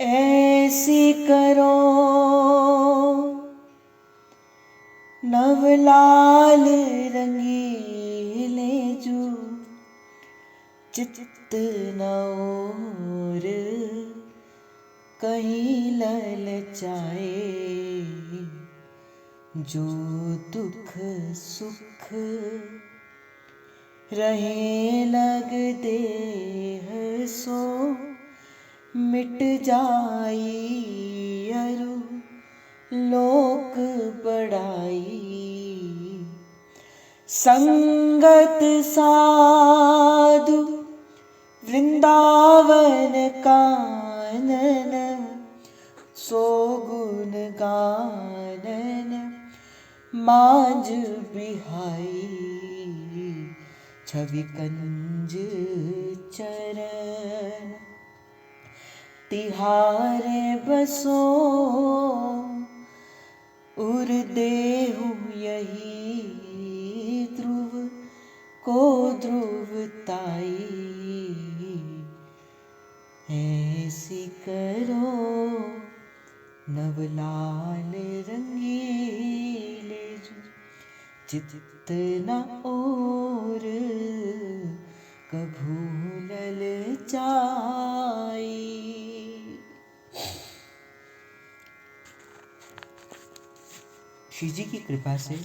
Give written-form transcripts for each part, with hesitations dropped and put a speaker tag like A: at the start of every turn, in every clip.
A: ऐसी करो नवलाल रंगीले जो चित्त न और कहीं ललचाए, जो दुख सुख रहे लग देह सो मिट जाई, अरु लोक बड़ाई। संगत साधु वृंदावन कानन, सो गुण गानन मांझ बिहाई। छवि कंज चरण तिहारे बसो, उर देहु यही ध्रुव को ध्रुवताई। ऐसी करो नवलाल रंगीले जो चित्त न और कभू ललचाई। श्री जी की कृपा से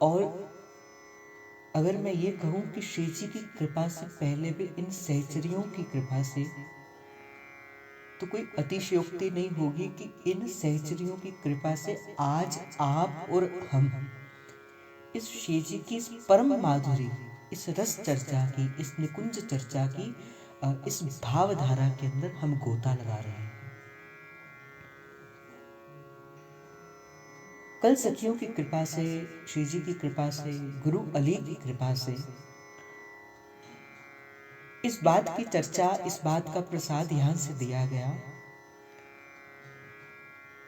A: और अगर मैं ये कहूं कि श्री जी की कृपा से पहले भी इन सहचरियों की कृपा से, तो कोई अतिशयोक्ति नहीं होगी कि इन सहचरियों की कृपा से आज आप और हम इस श्री जी की इस परम माधुरी, इस रस चर्चा की, इस निकुंज चर्चा की, इस भावधारा के अंदर हम गोता लगा रहे हैं। कल सखियों की कृपा से, श्री जी की कृपा से, गुरु अली की कृपा से इस बात की चर्चा, इस बात का प्रसाद यहां से दिया गया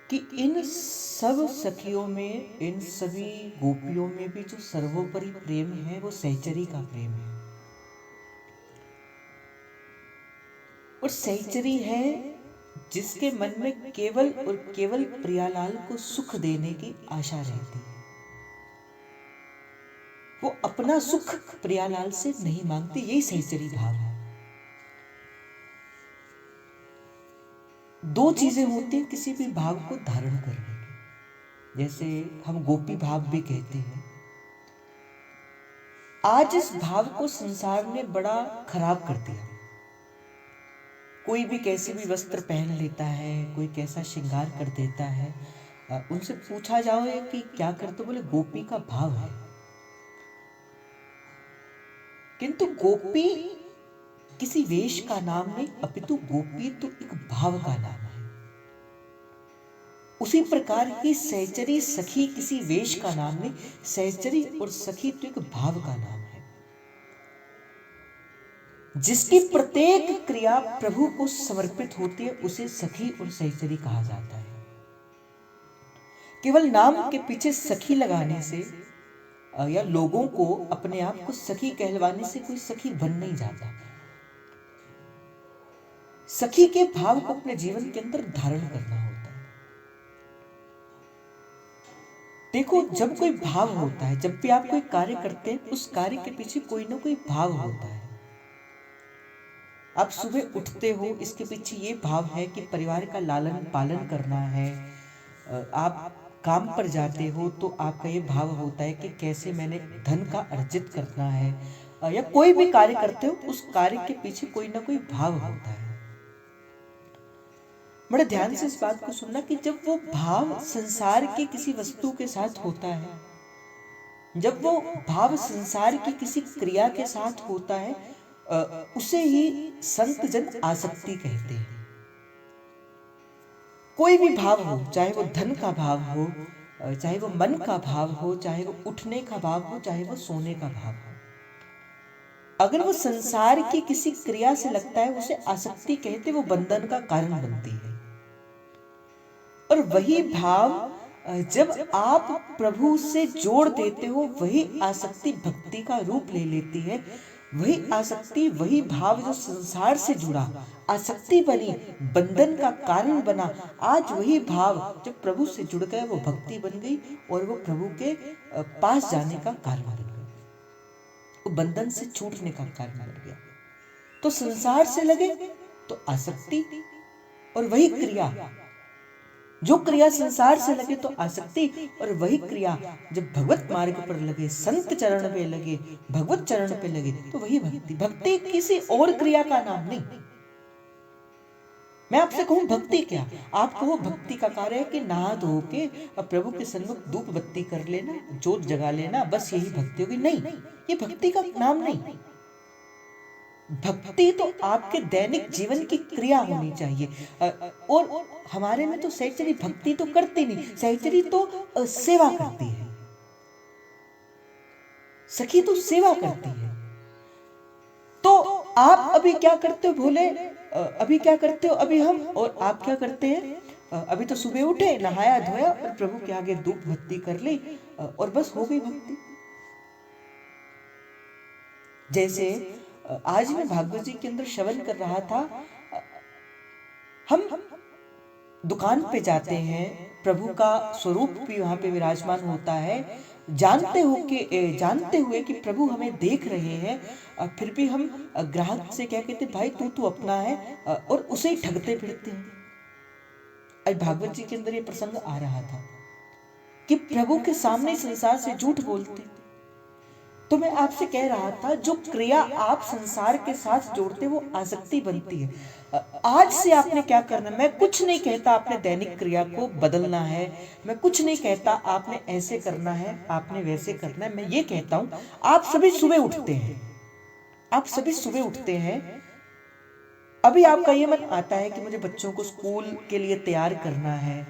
A: कि इन सब सखियों में, इन सभी गोपियों में भी जो सर्वोपरि प्रेम है वो सहचरी का प्रेम है। और सहचरी है जिसके मन में केवल और केवल प्रियालाल को सुख देने की आशा रहती है। वो अपना सुख प्रियालाल से नहीं मांगती, यही सहचरी भाव है। दो चीजें होती हैं किसी भी भाव को धारण करने की, जैसे हम गोपी भाव भी कहते हैं। आज इस भाव को संसार ने बड़ा खराब कर दिया। कोई भी कैसे भी वस्त्र पहन लेता है, कोई कैसा श्रृंगार कर देता है। उनसे पूछा जाओ कि क्या करते, बोले गोपी का भाव है। किंतु गोपी किसी वेश का नाम नहीं, अपितु गोपी तो एक भाव का नाम है। उसी प्रकार ही सहचरी सखी किसी वेश का नाम नहीं, सहचरी और सखी तो एक भाव का नाम है। जिसकी प्रत्येक क्रिया प्रभु को समर्पित होती है उसे सखी और सहचरी कहा जाता है। केवल नाम के पीछे सखी लगाने से या लोगों को अपने आप को सखी कहलवाने से कोई सखी बन नहीं जाता। सखी के भाव को अपने जीवन के अंदर धारण करना होता है। देखो, जब कोई भाव होता है, जब भी आप कोई कार्य करते हैं, उस कार्य के पीछे कोई ना कोई भाव होता है। आप सुबह उठते हो, इसके पीछे ये भाव है कि परिवार का लालन पालन करना है। आप काम पर जाते हो तो आपका ये भाव होता है कि कैसे मैंने धन का अर्जित करना है। या कोई भी कार्य करते हो, उस कार्य के पीछे कोई ना कोई भाव होता है। बड़े ध्यान से इस बात को सुनना कि जब वो भाव संसार की किसी वस्तु के साथ होता है, जब वो भाव संसार की किसी क्रिया के साथ होता है, उसे ही संत जन आसक्ति कहते हैं। कोई भी भाव हो, चाहे वो धन का भाव हो, चाहे वो मन का भाव हो, चाहे वो उठने का भाव हो, चाहे वो सोने का भाव हो, अगर वो संसार की किसी क्रिया से लगता है उसे आसक्ति कहते, वो बंधन का कारण बनती है। और वही भाव जब आप प्रभु से जोड़ देते हो, वही आसक्ति भक्ति का रूप ले लेती है। वही आसक्ति, वही भाव जो संसार से जुड़ा, आसक्ति बनी, बंधन का कारण बना, आज वही भाव जो प्रभु से जुड़ गया वो भक्ति बन गई और वो प्रभु के पास जाने का कारण बन गया, वो बंधन से छूटने का कारण बन गया। तो संसार से लगे तो आसक्ति, और वही क्रिया, जो क्रिया संसार से लगे तो आसक्ति, और वही क्रिया जब भगवत मार्ग पर लगे, संत चरण पे लगे, भगवत चरण पे लगे, तो वही भक्ति। भक्ति किसी और क्रिया का नाम नहीं। मैं आपसे कहूं भक्ति क्या, आप कहो भक्ति का कार्य है कि नहा धो के प्रभु के सन्मुख धूप बत्ती कर लेना, जोत जगा लेना, बस यही भक्ति होगी। नहीं, ये भक्ति का नाम नहीं। भक्ति तो आपके दैनिक जीवन की क्रिया होनी चाहिए। और हमारे में तो सहचरी भक्ति तो करती नहीं, सहचरी तो सेवा करती है, सखी तो सेवा करती है। तो आप अभी क्या करते हो भोले, अभी क्या करते हो अभी हम, और आप क्या करते हैं, अभी तो सुबह उठे, नहाया धोया और प्रभु के आगे धूप बत्ती कर ली और बस हो गई भक्ति। जैसे आज मैं भागवत जी के अंदर श्रवण कर रहा था, हम दुकान पे जाते हैं, प्रभु का स्वरूप भी वहां पे विराजमान होता है, जानते हुए कि प्रभु हमें देख रहे हैं, फिर भी हम ग्राहक से क्या कहते, भाई तू अपना है, और उसे ही ठगते फिरते हैं। आज भागवत जी के अंदर ये प्रसंग आ रहा था कि प्रभु के सामने संसार से झूठ बोलते। तो मैं आपसे कह रहा था, जो क्रिया आप संसार के साथ जोड़ते वो आसक्ति बनती है। आज से आपने क्या करना, मैं कुछ नहीं कहता आपने दैनिक क्रिया को बदलना है, मैं कुछ नहीं कहता आपने ऐसे करना है, आपने वैसे करना है। मैं ये कहता हूं, आप सभी सुबह उठते हैं, आप सभी सुबह उठते हैं, अभी आपका ये मन आता है कि मुझे बच्चों को स्कूल के लिए तैयार करना है,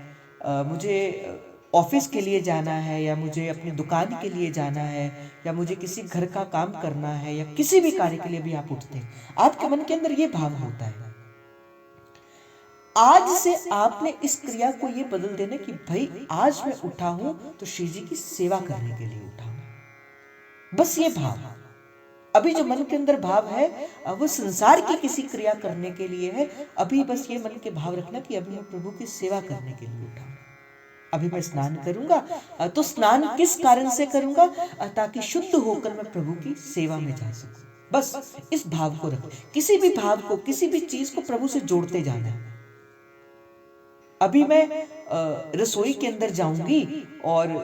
A: मुझे ऑफिस के लिए जाना है, या मुझे अपनी दुकान के लिए जाना है, या मुझे किसी घर का काम करना है, या किसी भी कार्य के लिए भी आप उठते हैं, आपके मन के अंदर ये भाव होता है। आज से आपने इस क्रिया को ये बदल देना कि भाई आज मैं उठा हूं तो श्री जी की सेवा करने के लिए उठा हूं, बस ये भाव। अभी जो मन के अंदर भाव है वो संसार की किसी क्रिया करने के लिए है। अभी बस ये मन के भाव रखना कि अभी मैं प्रभु की सेवा करने के लिए उठा हूं। अभी मैं स्नान करूंगा, तो स्नान किस कारण से करूंगा, ताकि शुद्ध होकर मैं प्रभु की सेवा में जा सकूं। बस इस भाव को रख, किसी भी भाव को, किसी भी चीज को प्रभु से जोड़ते जाना है। अभी मैं रसोई के अंदर जाऊंगी और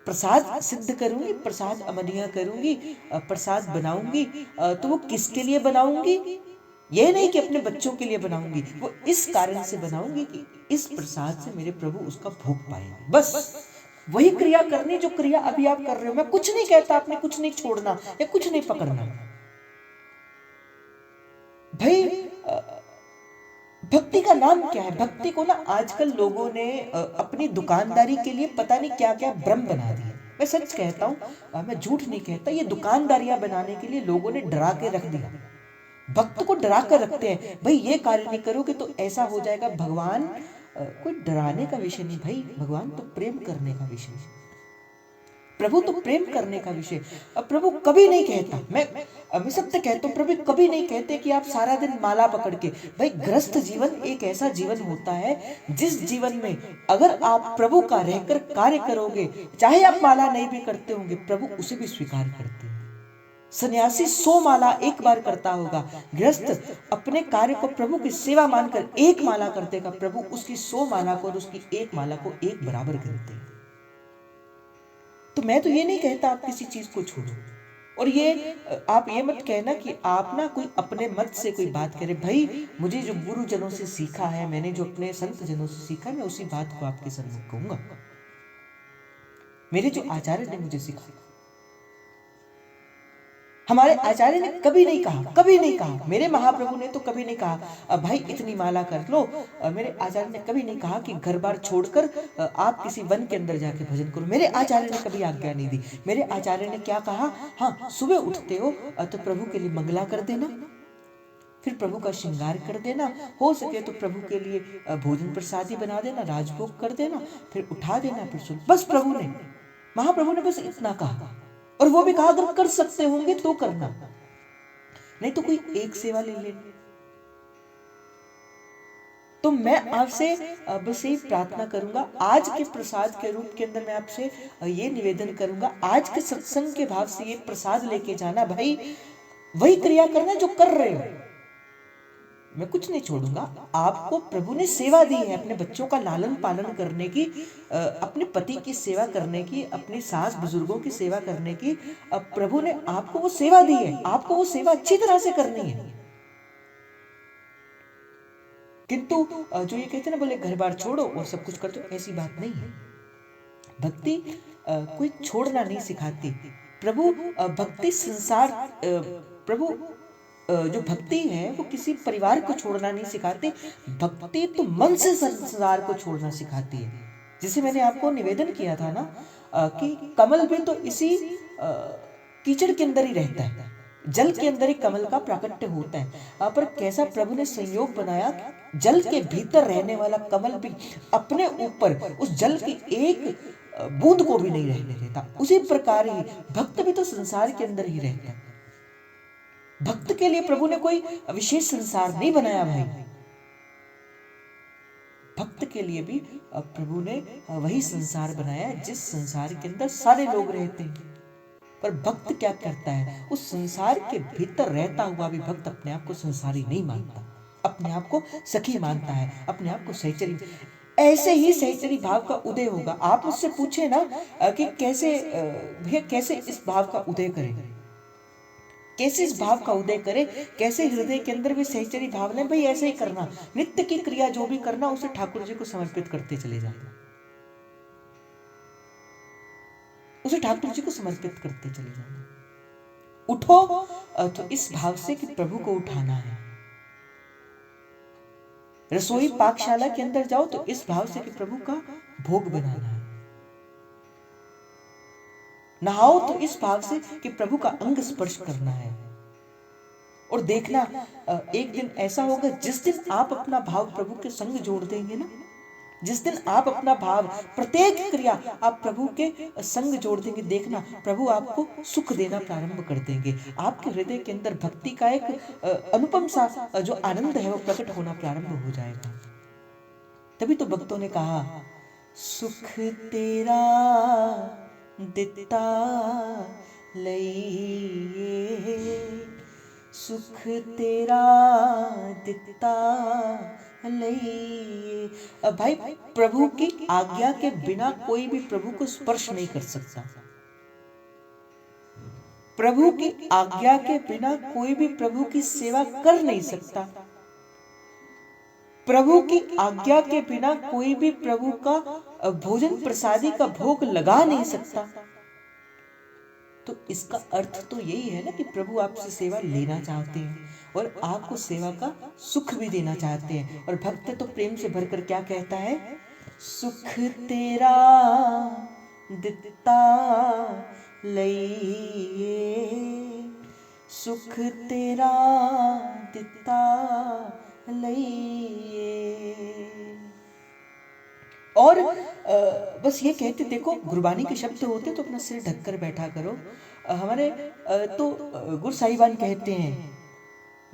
A: प्रसाद सिद्ध करूंगी, प्रसाद अमनिया करूंगी, प्रसाद बनाऊंगी, तो वो किसके लिए बनाऊंगी, यह नहीं कि अपने बच्चों के लिए बनाऊंगी, वो इस कारण से बनाऊंगी कि इस प्रसाद से मेरे प्रभु उसका भोग पाएंगे। बस वही क्रिया करनी जो क्रिया अभी आप कर रहे हो। मैं कुछ नहीं कहता आपने कुछ नहीं छोड़ना या कुछ नहीं पकड़ना। भाई भक्ति का नाम क्या है? भक्ति को ना आजकल लोगों ने अपनी दुकानदारी के लिए पता नहीं क्या क्या भ्रम बना दिया। मैं सच कहता हूं, मैं झूठ नहीं कहता, ये दुकानदारियां बनाने के लिए लोगों ने डरा के रख दिया। भक्त को डरा कर रखते हैं, भाई ये कार्य नहीं करोगे तो ऐसा हो जाएगा। भगवान कोई डराने का विषय नहीं भाई, भगवान तो प्रेम करने का विषय है, प्रभु तो प्रेम करने का विषय। अब प्रभु कभी नहीं कहता, मैं सत्य कहता हूँ, प्रभु कभी नहीं कहते कि आप सारा दिन माला पकड़ के। भाई गृहस्थ जीवन एक ऐसा जीवन होता है जिस जीवन में अगर आप प्रभु का रहकर कार्य करोगे, चाहे आप माला नहीं भी करते होंगे, प्रभु उसे भी स्वीकार करते हैं। सन्यासी 100 माला एक बार करता होगा, गृहस्थ अपने कार्य को प्रभु की सेवा मानकर एक माला कर देगा, प्रभु उसकी 100 माला को और उसकी एक माला को एक बराबर करते हैं। तो मैं तो ये नहीं कहता आप किसी चीज को छोड़ो, और ये आप ये मत कहना कि आप ना कोई अपने मत से कोई बात करे। भाई मुझे जो गुरुजनों से सीखा है, मैंने जो अपने संत जनों से सीखा, मैं उसी बात को आपके सम्मुख कहूंगा। मेरे जो आचार्य ने मुझे सिखाया, हमारे आचार्य ने कभी नहीं कहा, मेरे महाप्रभु ने तो कभी नहीं कहा भाई इतनी माला कर लो। मेरे आचार्य ने कभी नहीं कहा कि घर बार छोड़कर आप किसी वन के अंदर जाके भजन करो। मेरे आचार्य ने कभी आज्ञा नहीं दी। मेरे आचार्य ने क्या कहा, हाँ सुबह उठते हो तो प्रभु के लिए मंगला कर देना, फिर प्रभु का श्रृंगार कर देना, हो सके तो प्रभु के लिए भोजन प्रसादी बना देना, राजभोग कर देना, फिर उठा देना, फिर सुन। बस प्रभु ने, महाप्रभु ने बस इतना कहा, और वो भी कहा अगर कर सकते होंगे तो करना। नहीं तो कोई एक सेवा ले ले। तो मैं आपसे बस यही प्रार्थना करूंगा, आज के प्रसाद के रूप के अंदर मैं आपसे ये निवेदन करूंगा, आज के सत्संग के भाव से ये प्रसाद लेके जाना भाई, वही क्रिया करना जो कर रहे हो। मैं कुछ नहीं छोड़ूंगा। आपको प्रभु ने सेवा दी है, अपने बच्चों का लालन पालन करने की, अपने पति की सेवा करने की, अपनी सास बुजुर्गों की सेवा करने की, प्रभु ने आपको वो सेवा दी है, आपको वो सेवा अच्छी तरह से करनी है। किंतु जो ये कहते हैं ना, बोले घर बार छोड़ो और सब कुछ कर दो, ऐसी बात नहीं है। भक्ति कोई छोड़ना नहीं सिखाती। प्रभु भक्ति संसार, प्रभु जो भक्ति है वो किसी परिवार को छोड़ना नहीं सिखाती, भक्ति तो मन से संसार को छोड़ना सिखाती है। जिसे मैंने आपको निवेदन किया था ना कि कमल भी तो इसी कीचड़ के अंदर ही रहता है, जल के अंदर ही कमल का प्राकट्य होता है। पर कैसा प्रभु ने संयोग बनाया, जल के भीतर रहने वाला कमल भी अपने ऊपर उस जल की एक बूंद को भी नहीं रहने देता। उसी प्रकार ही भक्त भी तो संसार के अंदर ही रहता है। भक्त के लिए प्रभु ने कोई विशेष संसार नहीं बनाया भाई। भक्त के लिए भी प्रभु ने वही संसार बनाया जिस संसार के अंदर सारे लोग रहते हैं। पर भक्त क्या करता है, उस संसार के भीतर रहता हुआ भी भक्त अपने आप को संसारी नहीं मानता, अपने आप को सखी मानता है, अपने आप को सहचरी। ऐसे ही सहचरी भाव का उदय होगा। आप मुझसे पूछे ना कि कैसे भैया कैसे इस भाव का उदय करें, कैसे इस भाव का उदय करे, कैसे हृदय के अंदर भी सहचरी भाव ने, भाई ऐसे ही करना, नित्य की क्रिया जो भी करना उसे ठाकुर जी को समर्पित करते चले जाना, उसे ठाकुर जी को समर्पित करते चले जाना। उठो तो इस भाव से कि प्रभु को उठाना है। रसोई पाकशाला के अंदर जाओ तो इस भाव से कि प्रभु का भोग बनाना है। नहाओ तो इस भाव से कि प्रभु का अंग स्पर्श करना है। और देखना एक दिन ऐसा होगा जिस दिन आप अपना भाव प्रभु के संग जोड़ देंगे ना, जिस दिन आप अपना भाव प्रत्येक क्रिया आप प्रभु के संग जोड़ देंगे, देखना प्रभु आपको सुख देना प्रारंभ कर देंगे। आपके हृदय के अंदर भक्ति का एक अनुपम सा जो आनंद है वो प्रकट होना प्रारंभ हो जाएगा। तभी तो भक्तों ने कहा, सुख तेरा दिता लइए, सुख तेरा दिता लइए। अब भाई प्रभु की आज्ञा के बिना कोई भी प्रभु को स्पर्श नहीं कर सकता। प्रभु की आज्ञा के बिना कोई भी प्रभु की सेवा कर नहीं सकता। प्रभु की आज्ञा के बिना कोई भी प्रभु का भोजन प्रसादी का भोग लगा नहीं सकता। तो इसका अर्थ तो यही है ना कि प्रभु आपसे सेवा लेना चाहते हैं और आपको सेवा का सुख भी देना चाहते हैं। और भक्त तो प्रेम से भरकर क्या कहता है, सुख तेरा दिता लइए, सुख तेरा दिता लइए। और बस ये कहते, देखो गुरबानी के शब्द होते तो अपना सिर ढककर बैठा करो। हमारे तो गुरु साहिबान कहते हैं,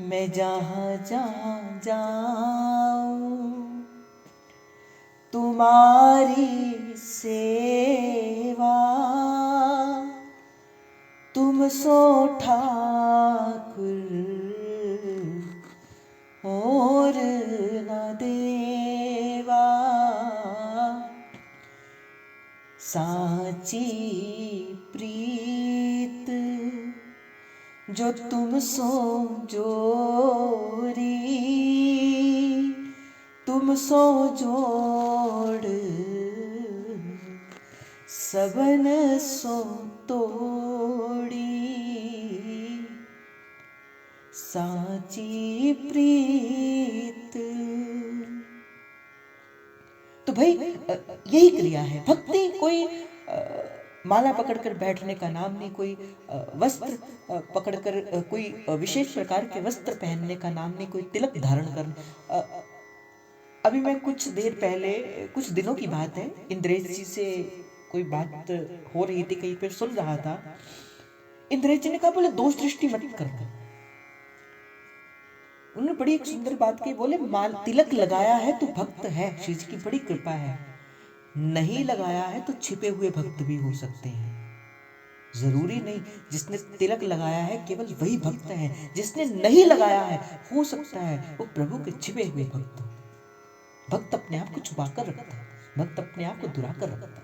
A: मैं जहाँ जहाँ जाऊं तुम्हारी सेवा, तुम सो ठाकुर और न देवा, साची प्रीत जो तुम सो जोरी, तुम सो जोड़ सबन सो तोड़ी, साची प्रीत। तो भाई यही क्रिया है भक्ति। कोई माला पकड़कर बैठने का नाम नहीं, कोई वस्त्र पकड़कर कोई विशेष प्रकार के वस्त्र पहनने का नाम नहीं, कोई तिलक धारण करना। अभी मैं कुछ देर पहले, कुछ दिनों की बात है, इंद्रेश जी से कोई बात हो रही थी, कहीं पे सुन रहा था। इंद्रेश जी ने कहा, बोले दोष दृष्टि मत करना। उन्होंने बड़ी एक सुंदर बात कही, बोले माल तिलक लगाया है तो भक्त है, श्री जी की बड़ी कृपा है, नहीं लगाया है तो छिपे हुए भक्त भी हो सकते हैं। जरूरी नहीं जिसने तिलक लगाया है केवल वही भक्त है, जिसने नहीं लगाया है हो सकता है वो प्रभु के छिपे हुए भक्त हो। भक्त अपने आप को छुपा कर रखता है, भक्त अपने आप को दुरा कर रखता है।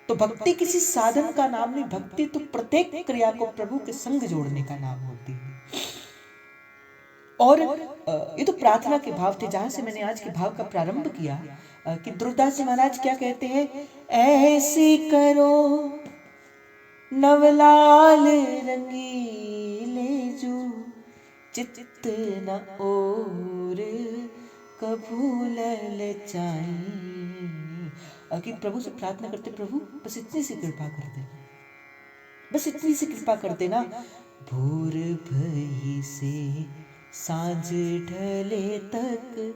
A: तो भक्ति किसी साधन का नाम नहीं, भक्ति तो प्रत्येक क्रिया को प्रभु के संग जोड़ने का नाम होती है। और ये तो प्रार्थना के भाव थे, जहां से मैंने आज के भाव का प्रारंभ किया कि ध्रुवदास जी महाराज क्या कहते हैं, ऐसी करो नवलाल रंगीले जो चित्त न और कभू ललचाई। कि प्रभु से प्रार्थना करते, प्रभु बस इतनी सी कृपा कर देना, बस इतनी सी कृपा कर देना। भोर भई से सांझ ढले तक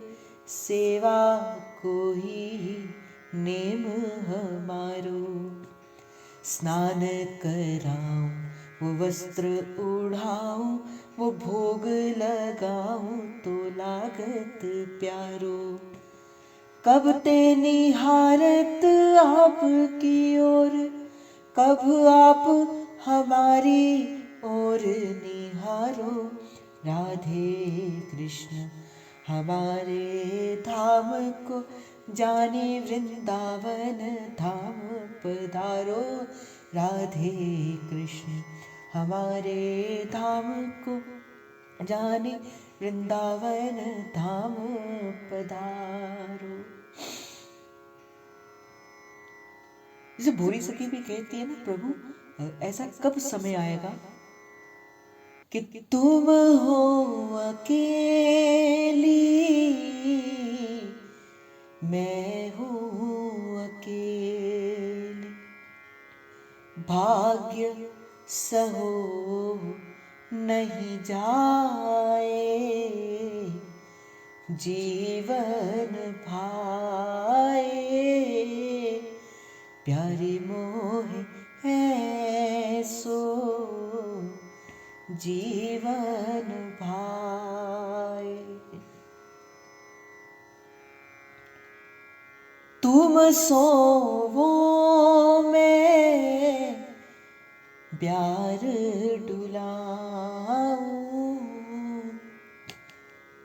A: सेवा को ही नेम हमारो, स्नान कराऊं वो वस्त्र उड़ाऊं वो भोग लगाऊं तो लागत प्यारो, कब ते निहारत आपकी ओर, कब आप हमारी ओर निहारो। राधे कृष्ण हमारे धाम को जाने वृंदावन धाम पधारो, राधे कृष्ण हमारे धाम को जाने वृंदावन धाम पधारो। जैसे भूरी सखी भी कहती है ना, प्रभु ऐसा कब समय आएगा कि तुम हो अकेली, मैं हूँ अकेली, भाग्य सहो नहीं जाए, जीवन भाए, प्यारी मोह है सो जीवन भाए। तुम सोवो में प्यार डुलाऊं,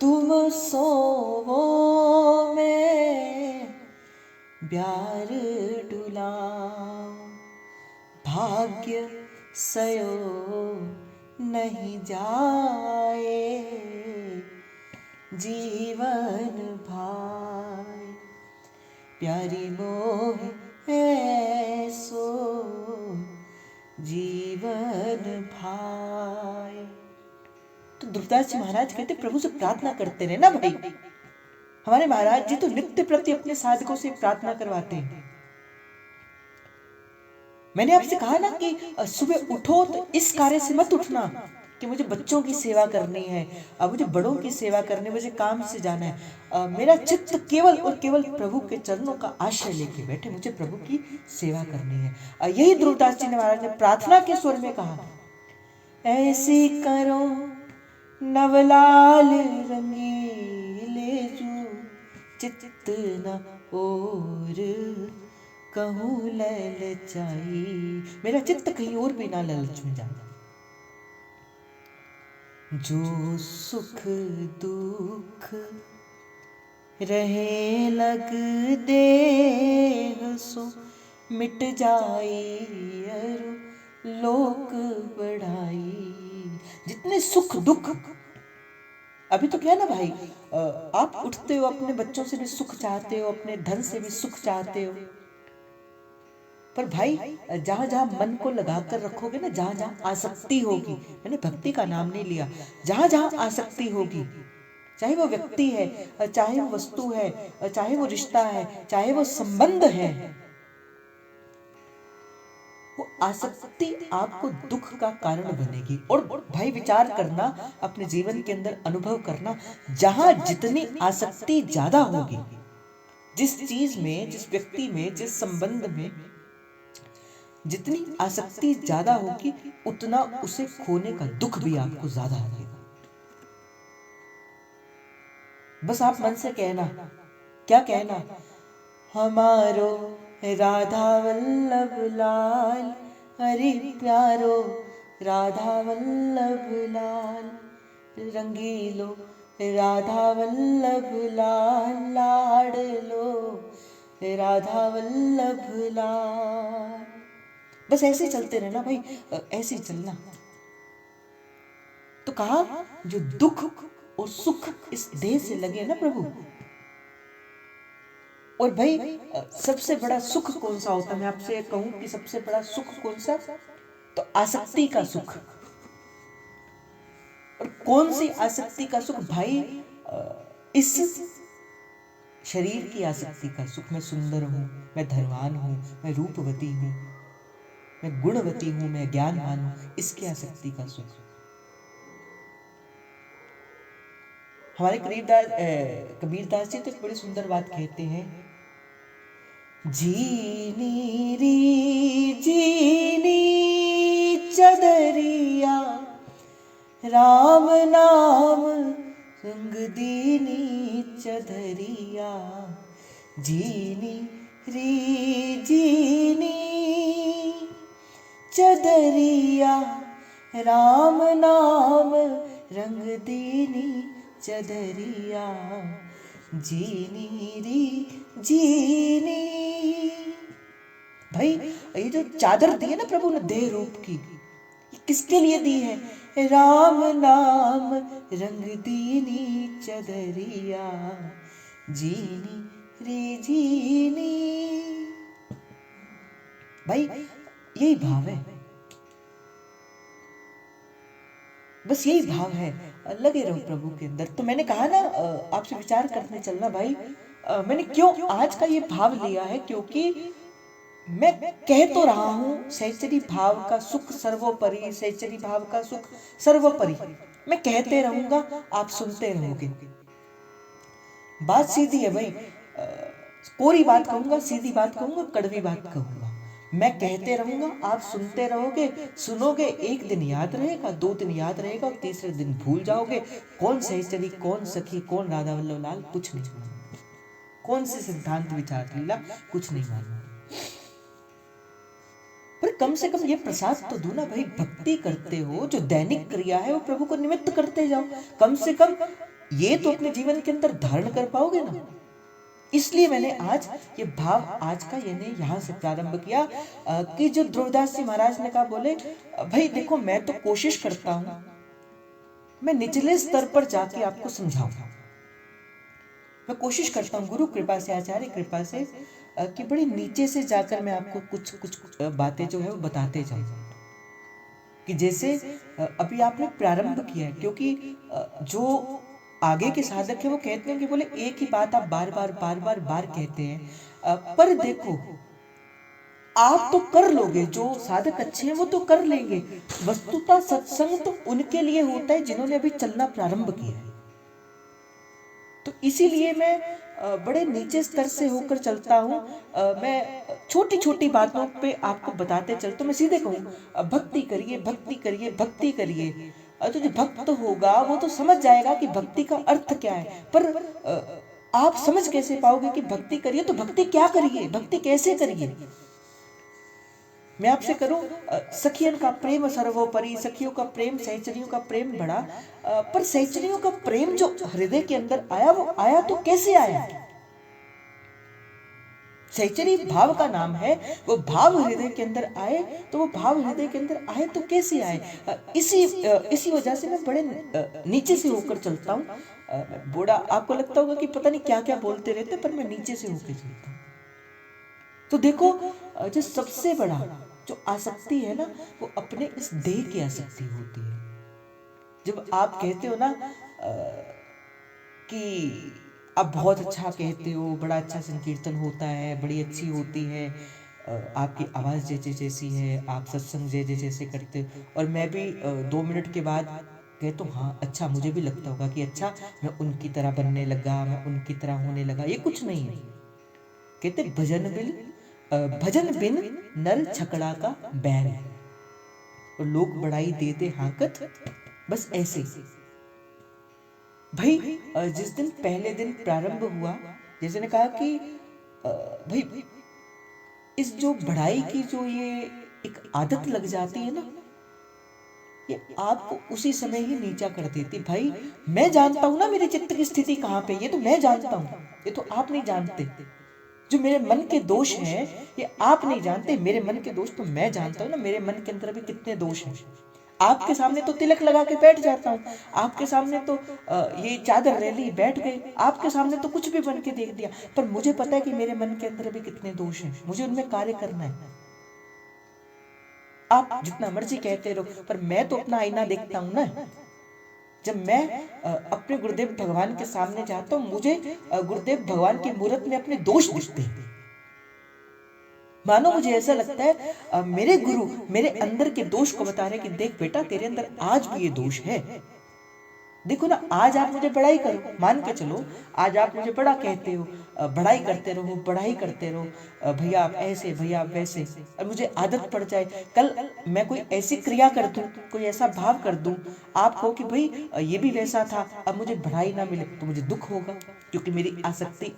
A: तुम सोवो में प्यार डुलाऊं, भाग्य सयो नहीं जाए, जीवन भाई, प्यारी मोह है सो जीवन भाई। तो ध्रुवदास जी महाराज कहते, प्रभु से प्रार्थना करते रहे ना भाई। हमारे महाराज जी तो नित्य प्रति अपने साधकों से प्रार्थना करवाते हैं। मैंने आपसे कहा ना कि सुबह उठो तो इस कार्य से मत उठना कि मुझे बच्चों की सेवा करनी है, मुझे बड़ों की सेवा करनी है, मुझे काम से जाना है। मेरा चित्त केवल और केवल प्रभु के चरणों का आश्रय लेके बैठे, मुझे प्रभु की सेवा करनी है। यही ध्रुवदास जी महाराज ने प्रार्थना के स्वर में कहा, ऐसी करो नवलाल रंगीले जो चित्त न और कहूँ ललचाई, मेरा चित्त कहीं और भी ना ललच में जाए। जो सुख दुख रहे लग देह सो मिट जाई अरु लोक बढ़ाई। जितने सुख दुख, अभी तो क्या है ना भाई, आप उठते हो अपने बच्चों से भी सुख चाहते हो, अपने धन से भी सुख चाहते हो, पर भाई जहां जहां मन को लगाकर रखोगे ना, जहां जहां आसक्ति होगी, मैंने भक्ति का नाम नहीं लिया, जहां जहां आसक्ति होगी, चाहे वो व्यक्ति है, चाहे वो वस्तु है, चाहे वो रिश्ता है, चाहे वो संबंध है, वो आसक्ति आपको दुख का कारण बनेगी। और भाई विचार करना, अपने जीवन के अंदर अनुभव करना, जहां जितनी आसक्ति ज्यादा होगी, जिस चीज में, जिस व्यक्ति में, जिस संबंध में जितनी आसक्ति ज्यादा होगी उतना उसे खोने का दुख भी आपको ज्यादा लगेगा। बस आप मन से कहना, क्या कहना, हमारो राधा वल्लभ लाल, हरि प्यारो राधा वल्लभ लाल, रंगीलो राधा वल्लभ लाल, लाडलो राधा वल्लभ लाल। बस ऐसे ही चलते रहना भाई, ऐसे ही चलना। तो कहा जो दुख और सुख इस देह से लगे ना प्रभु, और भाई सबसे बड़ा सुख कौन सा होता है? मैं आपसे कहूं कि सबसे बड़ा सुख कौन सा? तो आसक्ति का सुख। और कौन सी आसक्ति का सुख भाई? इस शरीर की आसक्ति का सुख। मैं सुंदर हूं, मैं धनवान हूं, मैं रूपवती हूं, मैं गुणवती हूं, मैं ज्ञानवान हूं, इसकी आसक्ति का सुख। हमारे कबीरदास जी तो एक बड़ी सुंदर बात कहते हैं, जीनी री जीनी चदरिया, राम नाम संग दीनी चदरिया, जीनी री जीनी चदरिया, राम नाम रंग दीनी चदरिया, जीनी री जीनी। भाई ये जो चादर दी है ना प्रभु ने देह रूप की, ये किसके लिए दी है? राम नाम रंग दीनी चदरिया, जीनी रे जीनी। भाई यही भाव है, बस यही भाव है, लगे रहो प्रभु के अंदर। तो मैंने कहा ना आपसे विचार करने चलना भाई। मैंने क्यों आज का ये भाव लिया है? क्योंकि मैं कह तो रहा हूं सहचरी भाव का सुख सर्वोपरि, सहचरी भाव का सुख सर्वोपरि। मैं कहते रहूंगा, आप सुनते रहोगे। बात सीधी है भाई, कोरी बात कहूंगा, सीधी बात कहूंगा, कड़वी बात कहूंगा। मैं कहते रहूंगा, आप सुनते रहोगे, सुनोगे, एक दिन याद रहेगा, 2 दिन याद रहेगा, और तीसरे दिन भूल जाओगे। कौन सहचरी, कौन सखी, कौन राधा वल्लभ लाल, कुछ नहीं मालूम। कौन से सिद्धांत विचार लीला, कुछ नहीं मालूम। पर कम से कम ये प्रसाद तो दो ना भाई। भक्ति करते हो, जो दैनिक क्रिया है वो प्रभु को निमित्त करते जाओ। कम से कम ये तो अपने जीवन के अंदर धारण कर पाओगे ना। इसलिए मैंने आज ये भाव आज का यानी यहाँ से प्रारंभ किया कि जो ध्रुवदास जी महाराज ने कहा, बोले भाई देखो मैं तो कोशिश करता हूं, मैं निचले स्तर पर जाके आपको समझाऊं, मैं कोशिश करता हूं गुरु कृपा से, आचार्य कृपा से, कि बड़ी नीचे से जाकर मैं आपको कुछ कुछ बातें जो है वो बताते जाऊं। कि जैसे अभी आपने प्रारंभ किया है, क्योंकि जो आगे के साधक है वो कहते हैं कि बोले एक ही बात आप बार बार कहते हैं, पर देखो आप तो कर लोगे, जो साधक अच्छे हैं वो तो कर लेंगे। वस्तुतः सत्संग तो उनके लिए होता है जिन्होंने अभी चलना प्रारंभ किया है। तो इसीलिए मैं बड़े नीचे स्तर से होकर चलता हूँ। मैं छोटी छोटी बातों पे आपको बताते चलता हूँ। मैं सीधे कहूँ भक्ति करिए, भक्ति करिए, भक्ति करिए। तो जो भक्त होगा वो तो समझ जाएगा कि भक्ति का अर्थ क्या है। पर आप समझ कैसे पाओगे कि भक्ति करिए? तो भक्ति क्या करिए, भक्ति कैसे करिए? मैं आपसे करूं, सखियन का प्रेम सर्वोपरि, सखियों का प्रेम, सहचरियों का प्रेम बड़ा, पर सहचरियों का प्रेम जो हृदय के अंदर आया, वो आया तो कैसे आया? सहचरी भाव का नाम है, वो भाव हृदय के अंदर आए, तो वो भाव हृदय के अंदर आए तो कैसे आए? इसी वजह से मैं बड़े नीचे से होकर चलता हूँ। बूढ़ा आपको लगता होगा कि पता नहीं क्या क्या बोलते रहते, पर मैं नीचे से होकर चलता हूँ। तो देखो, जो सबसे बड़ा जो आसक्ति है ना, वो अपने इस देह की आसक्ति होती है। जब आप कहते हो ना कि आप बहुत अच्छा कहते हो, बड़ा अच्छा संकीर्तन होता है, बड़ी अच्छी होती है, आपकी आवाज़ जैसे जैसी है, आप सत्संग जैसे जैसे करते हो, और मैं भी 2 मिनट के बाद कहता हूँ हाँ अच्छा, मुझे भी लगता होगा कि अच्छा मैं उनकी तरह बनने लगा, मैं उनकी तरह होने लगा। ये कुछ नहीं है। कहते भजन बिल भजन बिन नर छकड़ा का बैल, और लोग बड़ाई देते हाकत, बस ऐसे। भाई जिस दिन पहले दिन प्रारंभ हुआ, जैसे ने कहा कि भाई इस जो बढ़ाई की जो ये एक आदत लग जाती है ना, ये आपको उसी समय ही नीचा कर देती। भाई मैं जानता हूं ना मेरे चित्त की स्थिति कहां पे, ये तो मैं जानता हूं, ये तो आप नहीं जानते। जो मेरे मन के दोष हैं ये आप नहीं जानते, मेरे मन के दोष तो मैं जानता हूं ना। मेरे मन के अंदर भी कितने दोष हैं। आपके सामने तो तिलक लगा के बैठ जाता हूँ, आपके सामने तो ये चादर ले ली बैठ गई, आपके सामने तो कुछ भी बन के देख दिया, पर मुझे पता है कि मेरे मन के अंदर भी कितने दोष हैं, मुझे उनमें कार्य करना है। आप जितना मर्जी कहते रहो, पर मैं तो अपना आईना देखता हूं ना। जब मैं अपने गुरुदेव भगवान के सामने जाता हूं, मुझे गुरुदेव भगवान की मूर्त में अपने दोष दिखते हैं। मानो मुझे ऐसा लगता है मेरे गुरु मेरे अंदर के दोष को बता रहे कि देख बेटा तेरे अंदर आज भी ये दोष है। देखो ना, आज आप मुझे बड़ाई करो, मान के चलो आज आप मुझे बड़ा कहते हो, बड़ाई करते रहो, बढ़ाई करते रहो, भैया आप ऐसे, भैया आप वैसे, और मुझे आदत पड़ जाए, कल मैं कोई ऐसी क्रिया कर दूं, कोई ऐसा भाव कर दूं, आप कहो कि भाई ये भी वैसा था, अब मुझे बढ़ाई ना मिले, तो मुझे दुख होगा, क्योंकि मेरी आसक्ति,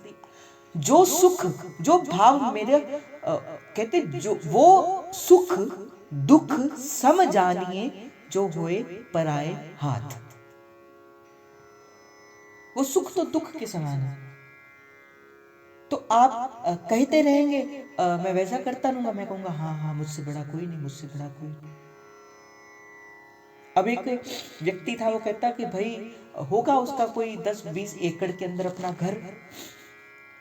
A: जो सुख, जो भाव मेरे कहते जो वो सुख दुख सम जानिए, जो होए पराए हाथ। वो सुख तो दुख के समान है। तो आप कहते रहेंगे मैं वैसा करता रहूंगा, मैं कहूंगा हाँ हाँ मुझसे बड़ा कोई नहीं, मुझसे बड़ा कोई नहीं। अब एक व्यक्ति था, वो कहता कि भाई होगा उसका कोई 10-20 एकड़ के अंदर अपना घर।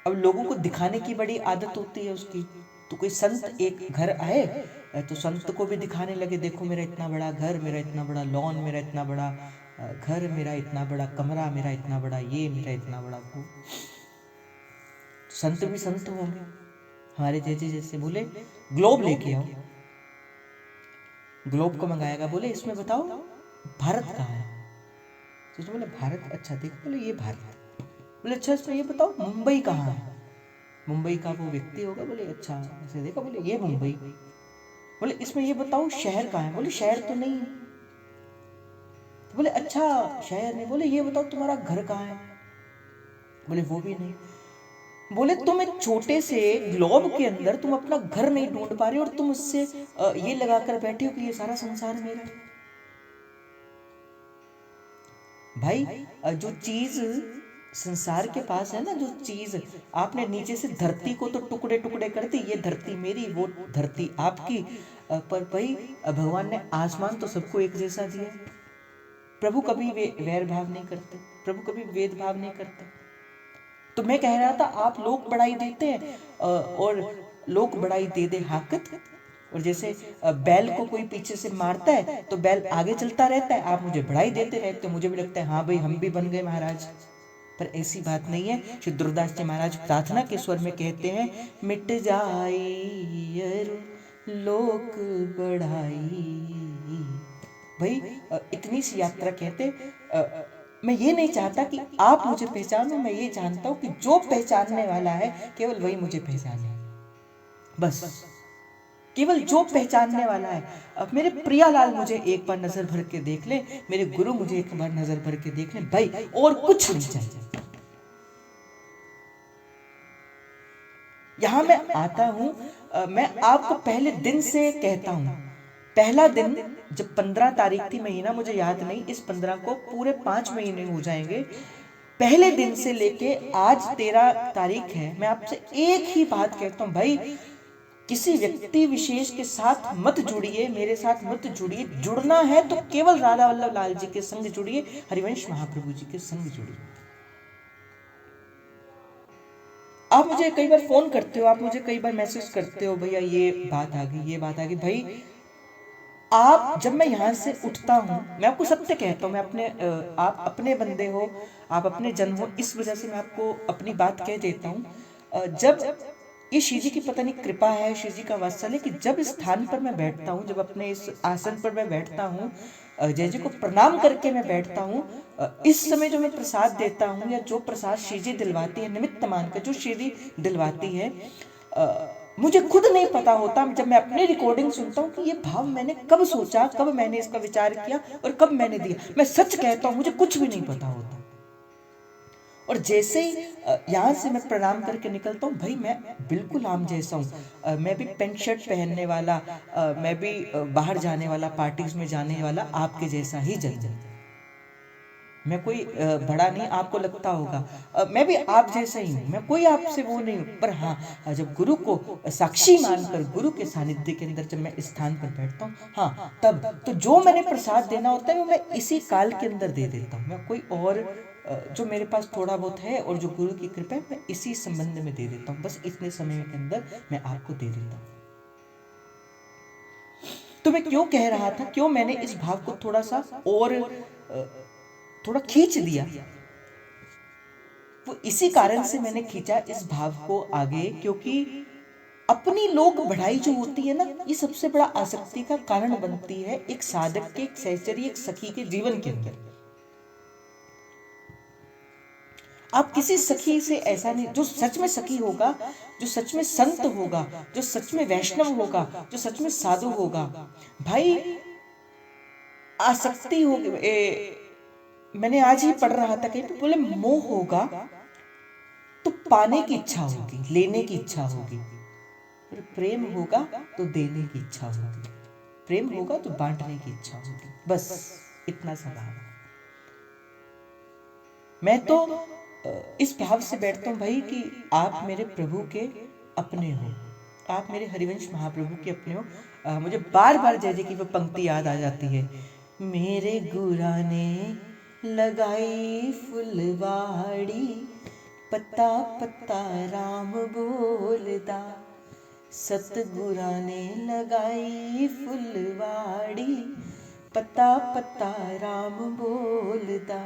A: अब लोगों को दिखाने की बड़ी आदत होती है उसकी, तो कोई संत एक घर आए तो संत को भी दिखाने लगे, देखो मेरा इतना बड़ा घर, मेरा इतना बड़ा लॉन, मेरा इतना बड़ा घर, मेरा इतना बड़ा कमरा, मेरा इतना बड़ा ये, मेरा इतना बड़ा वो। संत भी संत होंगे हमारे जैसे, जैसे बोले ग्लोब लेके आओ, ग्लोब को मंगाएगा, बोले इसमें बताओ भारत कहाँ है। तो बोले भारत, अच्छा देखो, बोले ये भारत, बोले अच्छा इसमें ये बताओ मुंबई कहाँ है। मुंबई का वो व्यक्ति होगा, बोले अच्छा ऐसे देखा, बोले ये मुंबई, बोले इसमें ये बताओ शहर कहाँ है, बोले शहर तो नहीं है। तो बोले अच्छा शहर नहीं, बोले ये बताओ तुम्हारा घर कहाँ है, बोले वो भी नहीं। बोले तुम एक छोटे से ग्लोब के अंदर तुम अपना घर नहीं ढूंढ पा रहे, और तुम उससे ये लगाकर बैठे हो कि ये सारा संसार मेरा है। भाई जो चीज संसार के पास है ना, जो चीज आपने नीचे से धरती को तो टुकड़े टुकड़े कर दी, ये धरती मेरी, वो धरती आपकी, पर भाई भगवान ने आसमान तो सबको एक जैसा दिया। प्रभु कभी वैर भाव नहीं करते, प्रभु कभी भेद भाव नहीं करते। तो मैं कह रहा था आप लोग बढ़ाई देते हैं और लोग बढ़ाई दे दे हाकत, और जैसे बैल को कोई पीछे से मारता है तो बैल आगे चलता रहता है, आप मुझे बढ़ाई देते रहते हो, मुझे भी लगता है हाँ भाई हम भी बन गए महाराज। पर ऐसी बात नहीं है। श्री दुर्दास जी महाराज प्रार्थना के स्वर में कहते हैं, मिट जाई अरु लोक बढ़ाई। भाई इतनी सी यात्रा कहते मैं ये नहीं चाहता कि आप मुझे पहचानो, मैं ये जानता हूं कि जो पहचानने वाला है केवल वही मुझे पहचाने, बस केवल जो पहचानने वाला है। अब मेरे प्रियालाल मुझे एक बार नजर भर के देख ले, मेरे गुरु मुझे एक बार नजर भर के देख ले, भाई और कुछ नहीं चाहिए। यहां मैं आता हूं, मैं आपको पहले दिन से कहता हूं, पहला दिन जब 15 तारीख थी, महीना मुझे याद नहीं, इस 15 को पूरे 5 महीने हो जाएंगे। पहले दिन से लेके आज 13 तारीख है, मैं आपसे एक ही बात कहता हूं, भाई किसी व्यक्ति विशेष के साथ मत जुड़िए, मेरे साथ मत जुड़िए। जुड़ना है तो केवल राधा वल्लभ लाल जी के संग जुड़िए, हरिवंश महाप्रभु जी के संग जुड़िए। आप मुझे कई बार फोन करते हो, आप मुझे कई बार मैसेज करते हो, भैया ये बात आ गई, ये बात आ गई। भाई आप जब मैं यहाँ से उठता हूँ, मैं आपको सत्य कहता हूँ, मैं अपने आप अपने बंदे हो, आप अपने जन हो, इस वजह से मैं आपको अपनी बात कह देता हूँ। जब ये श्री जी की पता नहीं कृपा है, श्री जी का वात्सल्य, कि जब इस स्थान पर मैं बैठता हूँ, जब अपने इस आसन पर मैं बैठता हूँ, जय जी को प्रणाम करके मैं बैठता हूँ, इस समय जो मैं प्रसाद देता हूँ, या जो प्रसाद श्री जी दिलवाती है, निमित्त मानकर जो श्री जी दिलवाती है, मुझे खुद नहीं पता होता, जब मैं अपनी रिकॉर्डिंग सुनता हूँ कि ये भाव मैंने कब सोचा, कब मैंने इसका विचार किया और कब मैंने दिया। मैं सच कहता हूँ मुझे कुछ भी नहीं पता होता। और जैसे ही यहाँ से मैं प्रणाम करके निकलता हूँ, भाई मैं बिल्कुल आम जैसा हूँ। मैं भी पेंट शर्ट पहनने वाला, मैं भी बाहर जाने वाला, पार्टीज में जाने वाला, आपके जैसा ही जन। मैं कोई बड़ा नहीं, आपको लगता होगा मैं भी आप जैसा ही हूँ, मैं कोई आपसे वो नहीं हूँ। पर हाँ, जब गुरु को साक्षी मानकर गुरु के सानिध्य के अंदर जब मैं स्थान पर बैठता हूँ, हाँ तब तो जो मैंने प्रसाद देना होता है वो मैं इसी काल के अंदर दे देता हूँ। मैं कोई और जो मेरे पास थोड़ा बहुत है और जो गुरु की कृपा है, मैं इसी संबंध में दे देता हूँ। बस इतने समय के अंदर मैं आपको दे देता हूँ। तो मैं क्यों कह रहा था, क्यों मैंने इस भाव को थोड़ा सा और थोड़ा खींच दिया, वो इसी कारण से मैंने खींचा इस भाव को आगे, क्योंकि अपनी लोक बढ़ाई जो होती है ना, ये सबसे बड़ा आसक्ति का कारण बनती है एक साधक के, एक सहचरी, एक सखी के जीवन के अंदर। आप किसी सखी से ऐसा नहीं, जो सच में सखी होगा, जो सच में संत होगा, जो सच में वैष्णव होगा, जो सच में साधु होगा, भाई आसक्ति होगी। मैंने आज ही पढ़ रहा था कहीं पे, बोले मोह होगा तो पाने की इच्छा होगी, लेने की इच्छा होगी, और प्रेम होगा तो देने की इच्छा होगी, प्रेम होगा तो बांटने की इच्छा होगी। बस इतना सा भाव। मैं तो इस भाव से बैठता हूं भाई कि आप मेरे प्रभु के अपने हो, आप मेरे हरिवंश महाप्रभु के अपने हो। मुझे बार बार जय जय की वो पंक्ति याद आ जाती है, मेरे गुरा ने लगाई फुलवाड़ी, पत्ता पत्ता राम बोलदा, सतगुरा ने लगाई फुलवाड़ी, पत्ता पत्ता राम बोलदा,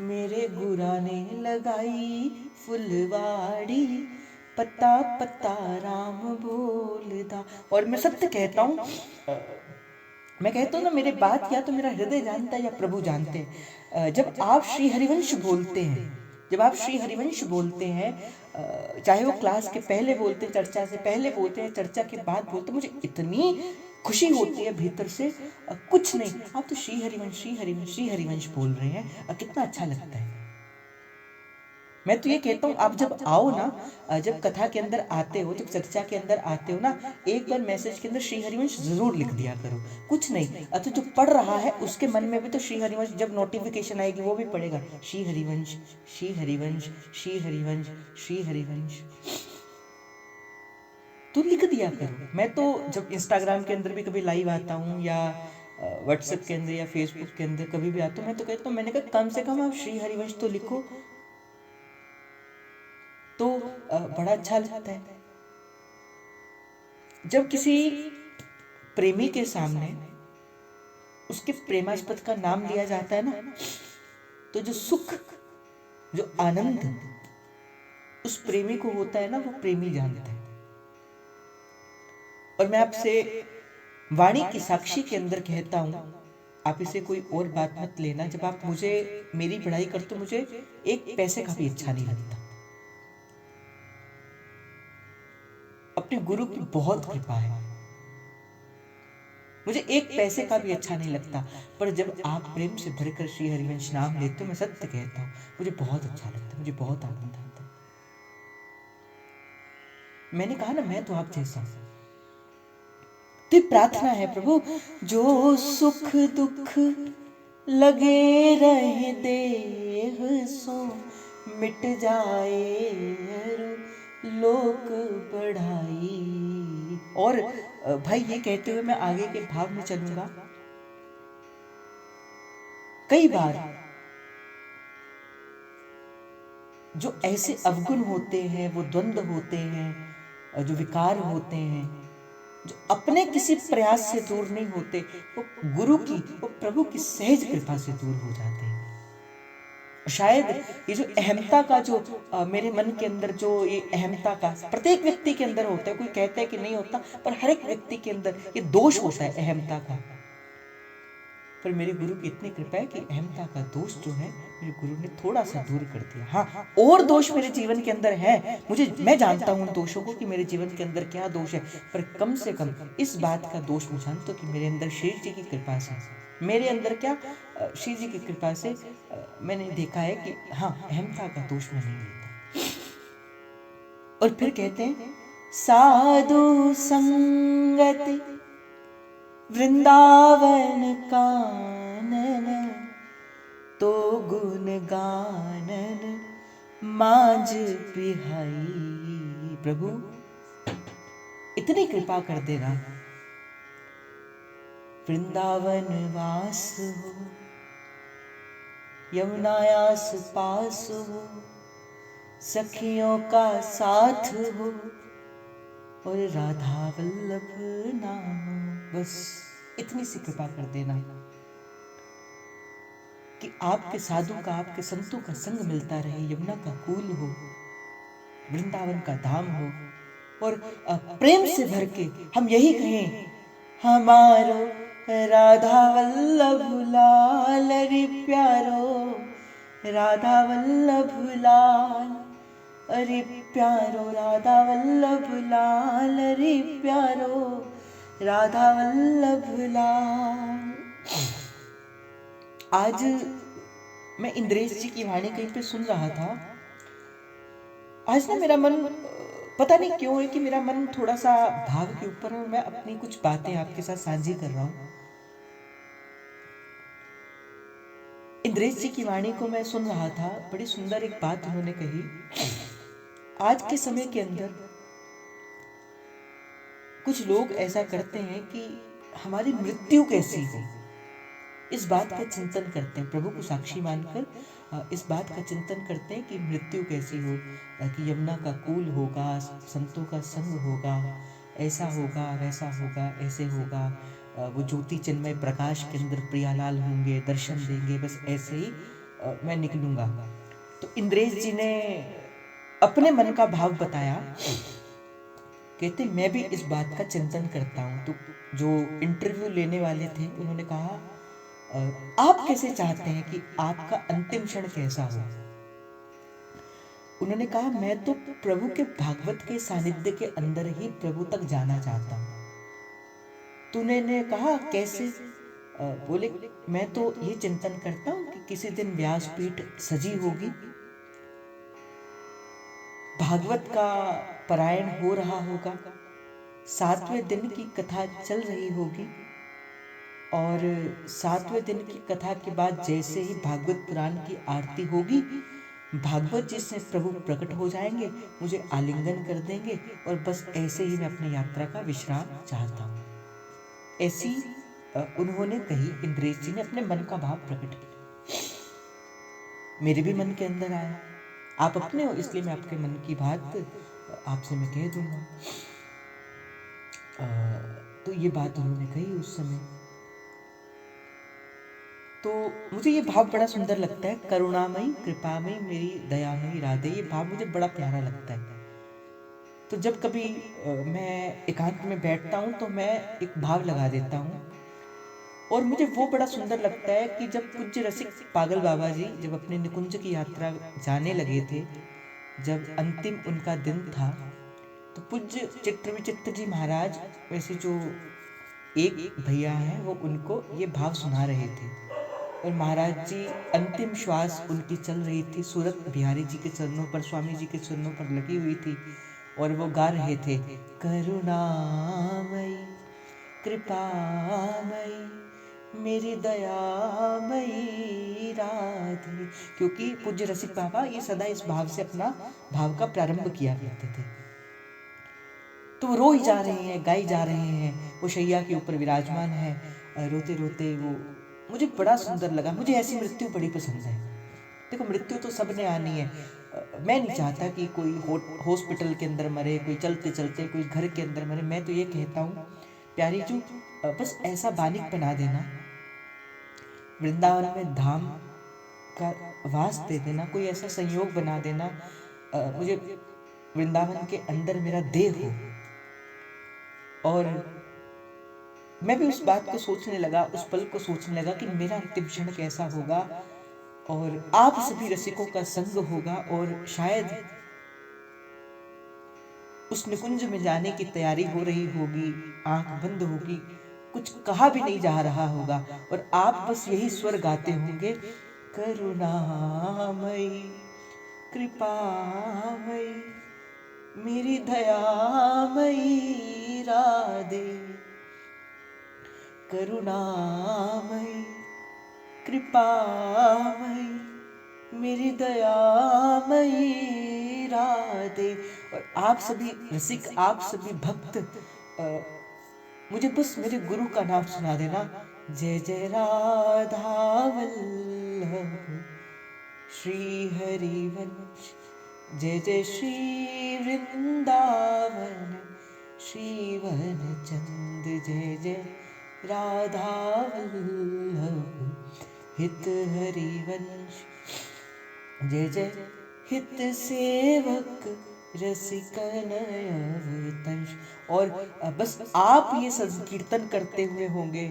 A: मेरे गुरा ने लगाई फुलवाड़ी, पत्ता पत्ता राम बोलदा। और मैं सत्य कहता हूँ, मैं कहता हूँ ना, मेरे बात या तो मेरा हृदय जानता है या प्रभु जानते हैं। जब आप श्री हरिवंश बोलते हैं, जब आप श्री हरिवंश बोलते हैं, चाहे वो क्लास के पहले बोलते हैं, चर्चा से पहले बोलते हैं, चर्चा के बाद बोलते हैं, मुझे इतनी खुशी होती है भीतर से। कुछ नहीं, आप तो श्री हरिवंश श्री हरिवंश श्री हरिवंश बोल रहे हैं, कितना अच्छा लगता है। मैं तो ये कहता हूँ, आप जब आओ ना, जब कथा के अंदर आते हो, जब चर्चा के अंदर आते हो ना, एक बार मैसेज के अंदर श्री हरिवंश जरूर लिख दिया करो। कुछ नहीं, तो जो पढ़ रहा है उसके मन में भी तो श्री हरिवंश, जब नोटिफिकेशन आएगी वो भी पढ़ेगा, श्री हरिवंश श्री हरिवंश श्री हरिवंश श्री हरिवंश, तो लिख दिया करो। मैं तो जब इंस्टाग्राम के अंदर भी कभी लाइव आता हूँ, या व्हाट्सएप के अंदर या फेसबुक के अंदर कभी भी आता हूँ, मैं तो कहता हूँ, मैंने कहा कम से कम आप श्री हरिवंश तो लिखो, तो बड़ा अच्छा लगता है। जब किसी प्रेमी के सामने उसके प्रेमास्पद का नाम लिया जाता है ना, तो जो सुख, जो आनंद उस प्रेमी को होता है ना, वो प्रेमी जानता है। और मैं आपसे वाणी की साक्षी के अंदर कहता हूं, आप इसे कोई और बात मत लेना, जब आप मुझे, मेरी पढ़ाई करते हो, मुझे एक पैसे का भी अच्छा नहीं लगता। अपने गुरु की बहुत कृपा है, मुझे एक पैसे का भी अच्छा नहीं लगता। पर जब आप प्रेम से भरकर श्री हरिवंश नाम लेते हो, मैं सत्य कहता हूँ, मुझे बहुत अच्छा लगता है, मुझे बहुत आनंद आता है। मैंने कहा ना, मैं तो आप जैसा हूं। तो प्रार्थना है, प्रभु जो सुख दुख लगे रहे देह सो, मिट जाए लोक बढ़ाई। और भाई ये कहते हुए मैं आगे के भाव में चलूंगा। कई बार जो ऐसे अवगुण होते हैं, वो द्वंद्व होते हैं, जो विकार होते हैं, जो अपने किसी प्रयास से दूर नहीं होते, वो गुरु की, वो प्रभु की सहज कृपा से दूर हो जाते हैं। शायद ये जो अहमता का, जो मेरे मन के अंदर जो ये अहमता का, प्रत्येक व्यक्ति के अंदर होता है, कोई कहता है कि नहीं होता, पर हर एक व्यक्ति के अंदर ये दोष होता है अहमता का। पर मेरे गुरु की इतनी कृपा है कि अहमता का दोष जो है मेरे गुरु ने थोड़ा सा दूर कर दिया। हाँ, और दोष मेरे जीवन के अंदर है, मैं जानता हूँ उन दोषों को कि मेरे जीवन के अंदर क्या दोष है, पर कम से कम इस बात का दोष मुझे तो कि मेरे अंदर शेष जी की कृपा से, मेरे अंदर क्या शेष जी की कृपा से मैंने देखा है कि हाँ, अहमता का दोष मैं नहीं लेता। और फिर कहते हैं साधु संगति वृंदावन कानन, तो गुण गानन मांझ पिहाई। प्रभु इतनी कृपा कर देना, वृंदावन वास हो, यमुनायास पास हो, सखियों का साथ हो, और राधा वल्लभ नाम, बस इतनी सी कृपा कर देना कि आपके साधु का, आपके संतों का संग मिलता रहे, यमुना का कूल हो, वृंदावन का धाम हो, और प्रेम से भर के हम यही कहें, हमारो राधा वल्लभ लाल रे प्यारो, राधा वल्लभ लाल अरे प्यारो, राधा वल्लभ लाल रे प्यारो, राधा वल्लभ लाल। आज मैं इंद्रेश जी की वाणी कहीं पे सुन रहा था। आज ना मेरा मन, पता नहीं क्यों है कि मेरा मन थोड़ा सा भाव के ऊपर है, और मैं अपनी कुछ बातें आपके साथ साझी कर रहा हूं। इंद्रेश जी की वाणी को मैं सुन रहा था, बड़ी सुंदर एक बात उन्होंने कही। आज के समय के अंदर कुछ लोग ऐसा करते हैं कि हमारी मृत्यु कैसी हो, इस बात का चिंतन करते हैं, प्रभु को साक्षी मानकर इस बात का चिंतन करते हैं कि मृत्यु कैसी हो, कि यमुना का कूल होगा, संतों का संग होगा, ऐसा होगा, वैसा होगा, ऐसे होगा, वो ज्योति चिन्मय प्रकाश के अंदर प्रियालाल होंगे, दर्शन देंगे, बस ऐसे ही मैं निकलूंगा। तो इंद्रेश जी ने अपने मन का भाव बताया, कहते मैं भी इस बात का चिंतन करता हूँ। तो जो इंटरव्यू लेने वाले थे उन्होंने कहा, आप कैसे चाहते हैं कि आपका अंतिम क्षण कैसा हो? उन्होंने कहा, मैं तो प्रभु के भागवत के सानिध्य के अंदर ही प्रभु तक जाना चाहता हूं। तो उन्होंने कहा कैसे? बोले, मैं तो ये चिंतन करता हूं कि किसी दिन व्यासपीठ सजी होगी, भागवत का पारायण हो रहा होगा, 7वें दिन की कथा चल रही होगी, और 7वें दिन की कथा के बाद जैसे ही भागवत पुराण की आरती होगी, भागवत जी से प्रभु प्रकट हो जाएंगे, मुझे आलिंगन कर देंगे, और बस ऐसे ही मैं अपनी यात्रा का विश्राम चाहता हूँ। ऐसी उन्होंने कही, इंद्रेश जी ने अपने मन का भाव प्रकट किया। मेरे भी मन के अंदर आया, आप अपने हो इसलिए मैं आपके मन की बात आपसे मैं कह दूंगा। तो ये बात उन्होंने कही उस समय। तो मुझे ये भाव बड़ा सुंदर लगता है, करुणामयी कृपामयी मेरी दयामयी राधे, ये भाव मुझे बड़ा प्यारा लगता है। तो जब कभी मैं एकांत में बैठता हूँ तो मैं एक भाव लगा देता हूँ, और मुझे वो बड़ा सुंदर लगता है कि जब पूज्य रसिक पागल बाबा जी जब अपने निकुंज की यात्रा जाने लगे थे, जब अंतिम उनका दिन था, तो पूज्य चित्र विचित्र जी महाराज, वैसे जो एक भैया हैं, वो उनको ये भाव सुना रहे थे, और महाराज जी अंतिम श्वास उनकी चल रही थी, सूरत बिहारी जी के चरणों पर, स्वामी जी के चरणों पर लगी हुई थी, और वो गा रहे थे, करुणामयी कृपामयी मेरी दयामयी राधे, क्योंकि पूज्य रसिक बाबा ये सदा इस भाव से अपना भाव का प्रारंभ किया करते थे। तो वो रोई जा रहे हैं, गाई जा रहे हैं, वो शैया के ऊपर विराजमान है, रोते रोते वो, मुझे बड़ा सुंदर लगा। मुझे ऐसी मृत्यु बड़ी पसंद है। देखो, मृत्यु तो सबने आनी है, मैं नहीं चाहता कि कोई हॉस्पिटल के अंदर मरे, कोई चलते चलते, कोई घर के अंदर मरे। मैं तो ये कहता हूँ, प्यारी जो बस ऐसा बालिक बना देना, वृंदावन में धाम का वास दे देना, कोई ऐसा संयोग बना देना, मुझे वृंदावन के अंदर मेरा देह हो, और मैं भी उस बात को सोचने लगा, उस पल को सोचने लगा कि मेरा अंतिम क्षण कैसा होगा और आप सभी रसिकों का संग होगा और शायद उस निकुंज में जाने की तैयारी हो रही होगी, आंख बंद होगी, कुछ कहा भी नहीं जा रहा होगा और आप बस यही स्वर गाते होंगे, करुणामयी कृपामयी मेरी दयामयी राधे, करुणामयी कृपामयी मेरी दयामयी राधे। और आप सभी रसिक, आप सभी भक्त मुझे बस मेरे गुरु का नाम सुना देना, जय जय राधा वल्लभ श्री हरिवंश, जय जय श्री वृंदावन श्रीवन चंद, जय जय राधा वल्लभ हित हरिवंश, जय जय हित सेवक रसिकन अवतंश। और बस आप ये संकीर्तन करते हुए होंगे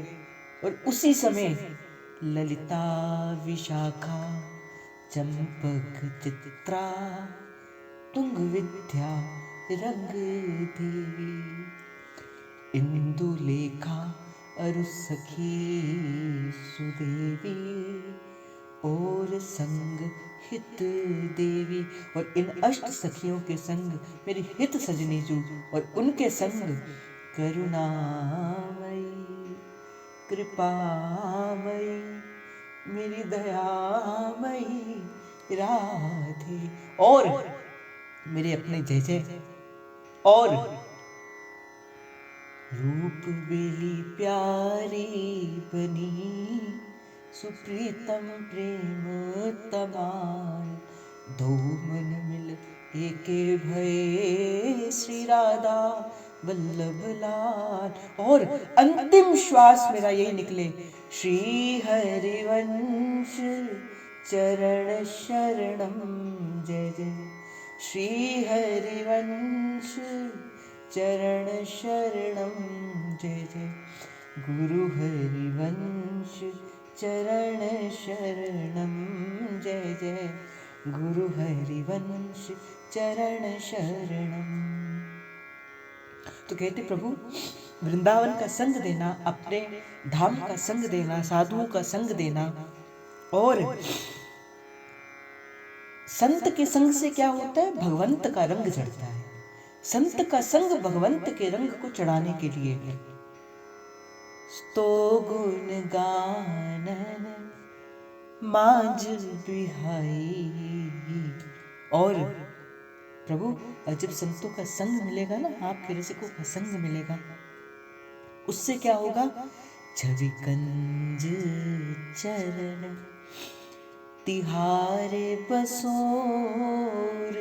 A: और उसी समय ललिता विशाखा चंपक चित्रा तुंग विद्या रंग देवी, इंदुलेखा अरु सखी सुदेवी और संग हित देवी। और इन अष्ट सखियों के संग मेरी हित सजनी जू और उनके संग करुणामयी कृपामयी मेरी दयामयी राधे। और मेरे अपने जय जय और रूप बेली प्यारी बनी सुप्रीतम प्रेम तमाल, दो मन मिल एके भये श्री राधा वल्लभ लाल। और अंतिम श्वास मेरा यही निकले, श्री हरिवंश चरण शरणम, जय जय श्री हरिवंश चरण शरणम, जय जय गुरु हरिवंश चरण शरणम, जय जय गुरु हरिवंश चरण शरणम। तो कहते प्रभु वृंदावन का संग देना, अपने धाम का संग देना, साधुओं का संग देना। और संत के संग से क्या होता है, भगवंत का रंग चढ़ता है। संत का संग भगवंत के रंग को चढ़ाने के लिए है। स्तो गुण गानन मांझ बिहाई। और प्रभु जब संतों का संग मिलेगा ना, आपके रसिकों का संग मिलेगा, उससे क्या होगा, छवि कंज चरण तिहारे बसोर,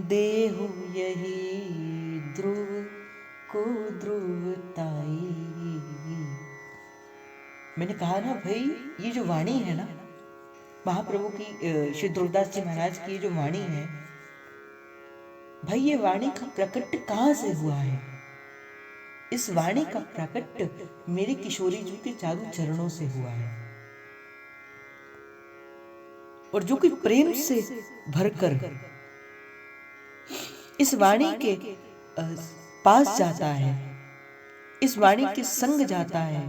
A: देहु यही ध्रुव को ध्रुवताई। मैंने कहा ना भाई, ये जो वाणी है ना महाप्रभु की, श्री ध्रुवदास जी महाराज की जो वाणी है भाई, ये वाणी का प्रकट कहाँ से हुआ है। इस वाणी का प्रकट मेरे किशोरी जी के चारों चरणों से हुआ है। और जो कि प्रेम से भरकर इस वाणी के पास जाता है, इस वाणी के संग जाता है,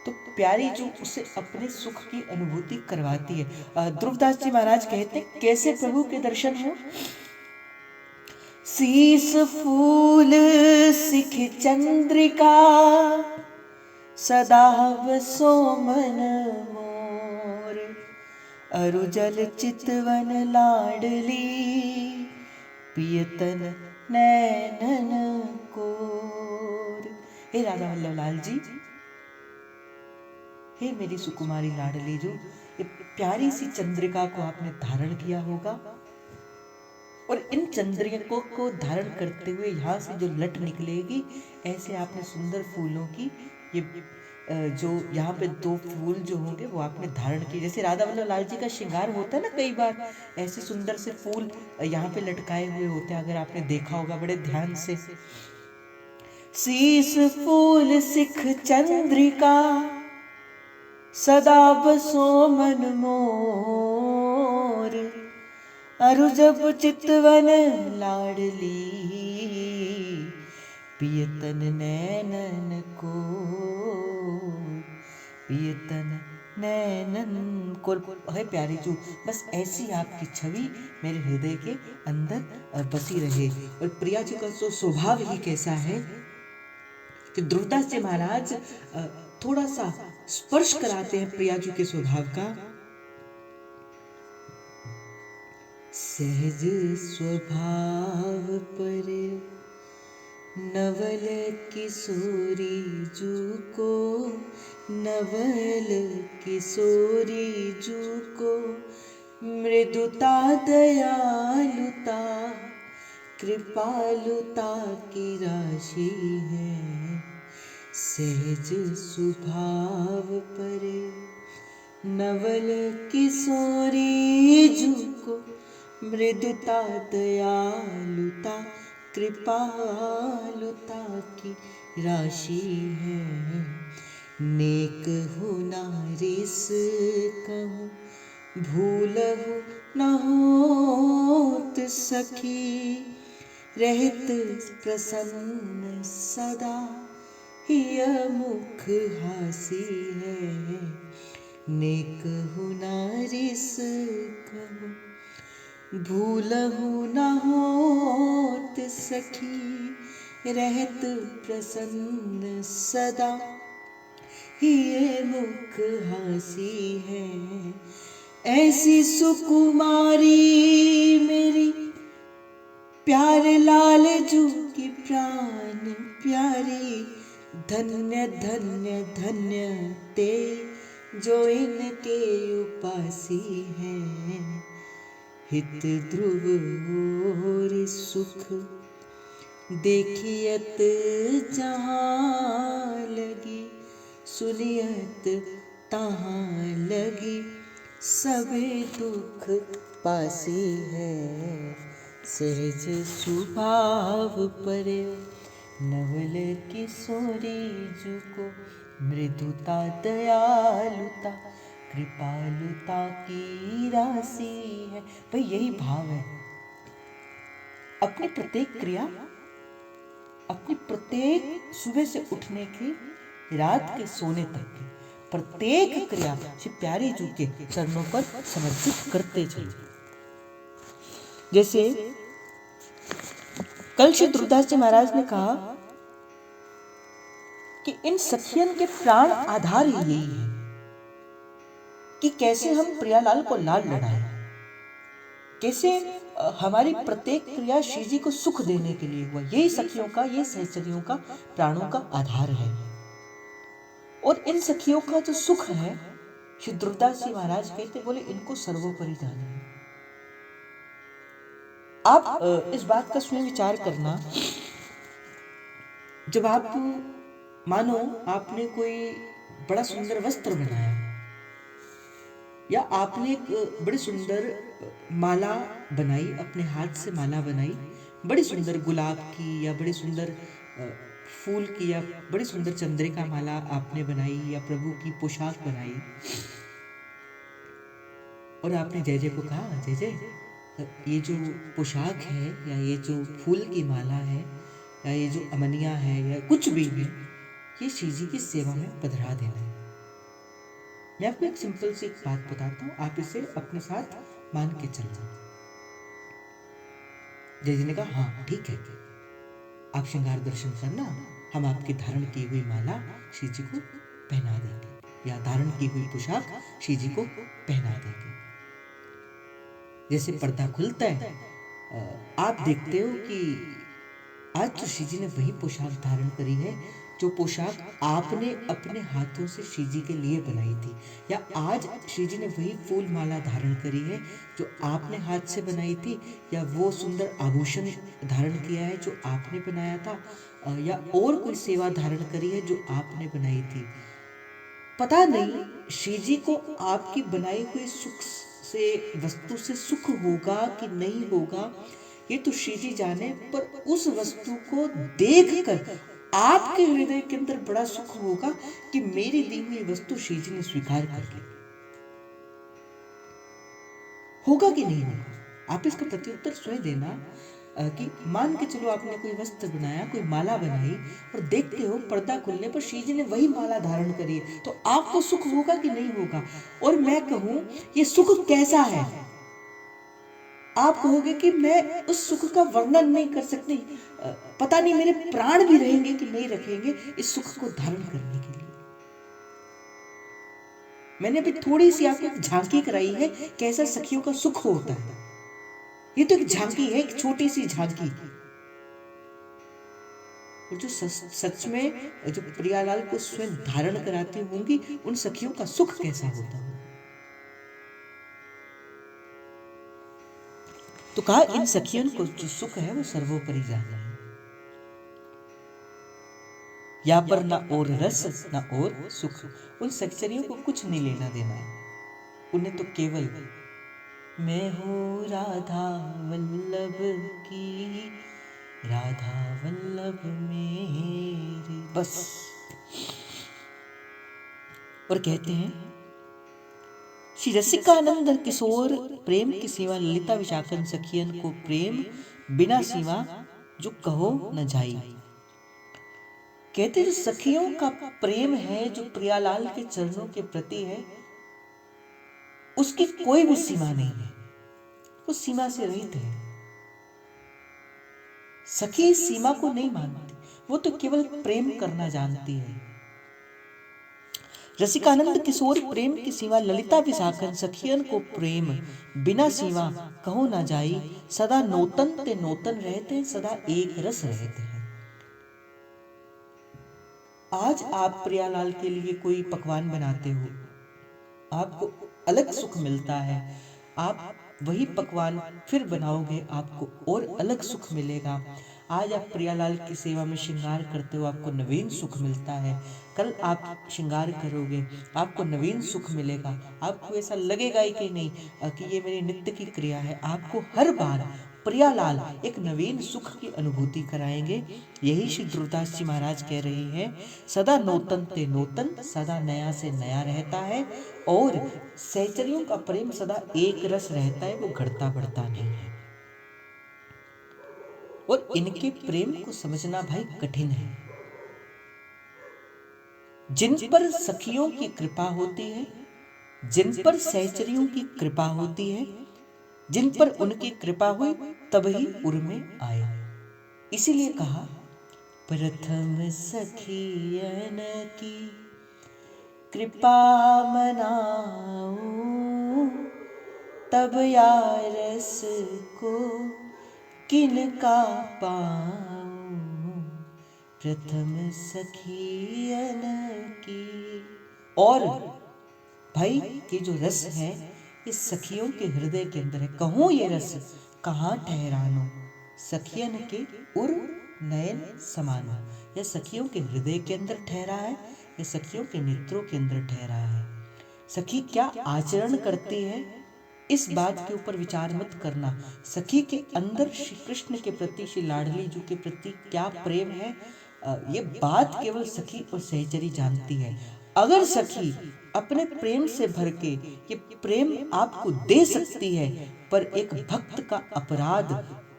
A: तो प्यारी जो उसे अपने सुख की अनुभूति करवाती है। ध्रुवदास जी महाराज कहते हैं, कैसे प्रभु के दर्शन हो, शीस फूल सिख चंद्रिका सदा बसो मन मोर, अरुजल चितवन लाडली पियतन नैनन कोर। हे राधा वल्लभ लाल जी, हे मेरी सुकुमारी लाडली जो, ये प्यारी सी चंद्रिका को आपने धारण किया होगा और इन चंद्रिका को धारण करते हुए यहाँ से जो लट निकलेगी, ऐसे आपने सुंदर फूलों की ये जो यहाँ पे दो फूल जो होंगे वो आपने धारण किए। जैसे राधा वल्लभ लाल जी का श्रृंगार होता है ना, कई बार ऐसे सुंदर से फूल यहाँ पे लटकाए हुए होते हैं, अगर आपने देखा होगा बड़े ध्यान से। शीस फूल सिख चंद्रिका, सदा बसो मन मोर। अरु जब चितवन लाडली, पियतन नैनन को, पियतन नैनन को। है प्यारी जू, बस ऐसी आपकी छवि मेरे हृदय के अंदर बसी रहे। और प्रिया जी का तो स्वभाव ही कैसा है कि ध्रुवदास जी महाराज थोड़ा सा स्पर्श कराते हैं प्रिया जी के स्वभाव का। सहज स्वभाव पर नवल किशोरी जू को, नवल किशोरी जू को। मृदुता दयालुता कृपालुता की राशि है। सहज स्वभाव पर नवल किशोरी जू को, मृदुता दयालुता कृपालुता की राशि है। नेक हो नारिस कहूँ, भूलहु न होत सखी। रहत प्रसन्न सदा हिय मुख हासी है। नेक हो नारिस कहूँ, भूलहु न होत सखी। रहत प्रसन्न सदा हिय मुख हासी है। ऐसी सुकुमारी मेरी प्यार लाल जू की प्राण प्यारी। धन्य धन्य धन्य ते जो इनके उपासी हैं। हित ध्रुव और सुख देखियत जहाँ लगी। सुनियत तहाँ लगी, सबे दुख पासी है। सहज स्वभाव पर नवल किशोरी जू को, मृदुता दयालुता कृपालुता की राशि है। भाई यही भाव है। अपनी प्रत्येक क्रिया, अपनी प्रत्येक सुबह से उठने की रात के सोने तक की प्रत्येक क्रिया श्री प्यारी जू के चरणों पर समर्पित करते चलिए। जैसे कल श्री ध्रुवदास जी महाराज ने कहा कि इन सखियन के प्राण आधार ही यही है कि कैसे हम प्रियालाल को लाड लड़ाएं, कैसे हमारी प्रत्येक क्रिया श्री जी को सुख देने के लिए हुआ। यही सखियों का, ये सहचरियों का, प्राणों का आधार है। और इन सखियों का जो सुख है, श्री ध्रुवदास जी महाराज कहते, बोले इनको सर्वोपरि जानिए। आप इस बात का स्वयं विचार करना, जब आप मानो आपने कोई बड़ा सुंदर वस्त्र बनाया, या आपने एक बड़ी सुंदर माला बनाई, अपने हाथ से माला बनाई, बड़ी सुंदर गुलाब की या बड़ी सुंदर फूल की या बड़ी सुंदर चंद्रिका माला आपने बनाई, या प्रभु की पोशाक बनाई, और आपने जय जय को कहा, जय जय ये जो पोशाक है, या ये जो फूल की माला है, या ये जो अमनिया है, या कुछ भी है, ये श्री जी की सेवा में पधरा देना है। मैं आपको एक सिंपल सी बात बताता हूँ, आप इसे अपने साथ मान के चलना। जय जी ने कहा, हाँ ठीक है, आप श्रृंगार दर्शन करना, हम आपकी धारण की हुई माला श्री जी को पहना देंगे, या धारण की हुई पोशाक श्री जी को पहना देंगे। जैसे पर्दा खुलता है, आप देखते हो कि आज तो श्री जी ने वही पोशाक धारण करी है जो पोशाक आपने अपने हाथों से श्री जी के लिए बनाई थी, या आज श्री जी ने वही फूल माला धारण करी है जो आपने हाथ से बनाई थी, या वो सुंदर आभूषण धारण किया है जो आपने बनाया था, या और कोई सेवा धारण करी है जो आपने बनाई थी। पता नहीं श्री जी को आपकी बनाई हुई सुख से, वस्तु से सुख होगा कि नहीं होगा, ये तो श्री जी जाने, पर उस वस्तु को देखकर आपके हृदय के अंदर बड़ा सुख होगा कि मेरी दी हुई वस्तु श्री जी ने स्वीकार कर ली। होगा कि नहीं होगा? आप इसका प्रत्युत्तर स्वयं देना कि मान के चलो आपने कोई वस्त्र बनाया, कोई माला बनाई और देखते हो पर्दा खुलने पर श्री जी ने वही माला धारण करी, तो आपको सुख होगा कि नहीं होगा? और मैं कहूं ये सुख कैसा है, आप कहोगे कि मैं उस सुख का वर्णन नहीं कर सकती, पता नहीं मेरे प्राण भी रहेंगे कि नहीं रखेंगे इस सुख को धारण करने के लिए। मैंने अभी थोड़ी सी आपको झांकी कराई है कैसा सखियों का सुख होता है। ये तो एक झांकी है, एक छोटी सी झांकी। और जो सच में जो प्रियालाल को स्वयं धारण कराती होंगी उन सखियों का सुख कैसा होता है। तो कहा इन सखियों को जो सुख है वो सर्वोपरि जाना है। या पर ना और रस ना और सुख, उन सखचरियों को कुछ नहीं लेना देना है। उन्हें तो केवल मैं हूँ राधा वल्लभ की, राधा वल्लभ मेरी, बस। और कहते हैं श्री रसिकानंद किशोर प्रेम की सीमा ललिता विशाखन सखियन को प्रेम बिना सीमा जो कहो न जाई। कहते जो सखियों का प्रेम है जो प्रियालाल के चरणों के प्रति है उसकी कोई भी सीमा नहीं है, वो सीमा से रहित है। सखी सीमा को नहीं मानती, वो तो केवल प्रेम करना जानती है। रसिकानंद किशोर प्रेम की सीमा ललिता विशाखन सखियन को प्रेम बिना सीमा कहो ना जाई। सदा नूतन ते नूतन रहते, सदा एक रस रहते हैं। आज आप प्रियालाल के लिए कोई पकवान बनाते हो, आपको अलग सुख मिलता है। आप वही पकवान फिर बनाओगे, आपको और अलग सुख मिलेगा। आज आप प्रियालाल की सेवा में श्रृंगार करते हो, आपको नवीन सुख मिलता है। कल आप श्रृंगार करोगे, आपको नवीन सुख मिलेगा। आपको ऐसा लगेगा ही कि नहीं कि ये मेरी नित्य की क्रिया है। आपको हर बार प्रियालाल एक नवीन सुख की अनुभूति कराएंगे। यही श्री ध्रुवदास जी महाराज कह रहे हैं, सदा नूतन ते नूतन, सदा नया से नया रहता है। और सहचरियों का प्रेम सदा एक रस रहता है, वो घटता बढ़ता नहीं है। और इनके प्रेम को समझना भाई कठिन है। जिन पर सखियों की कृपा होती है, जिन पर सहचरियों की कृपा होती है, जिन पर उनकी कृपा हुई तब ही उर में आए। इसीलिए कहा प्रथम सखियन की कृपा मनाऊं, तब यारस को किनका पाऊं, प्रथम सखियन की। और भाई ये जो रस है ये सखियों के हृदय के अंदर है। कहूँ ये रस कहाँ ठहरानो, सखियन के उर नयन समानो। यह सखियों के हृदय के अंदर ठहरा है, यह सखियों के नेत्रों के अंदर ठहरा है। सखी क्या आचरण करती है इस बात के ऊपर विचार मत करना। सखी के अंदर श्री कृष्ण के प्रति, श्री लाडली जी के प्रति क्या प्रेम है, ये बात केवल सखी और सहचरी जानती है। अगर सखी अपने प्रेम से भर के ये प्रेम आपको दे सकती है, पर एक भक्त का अपराध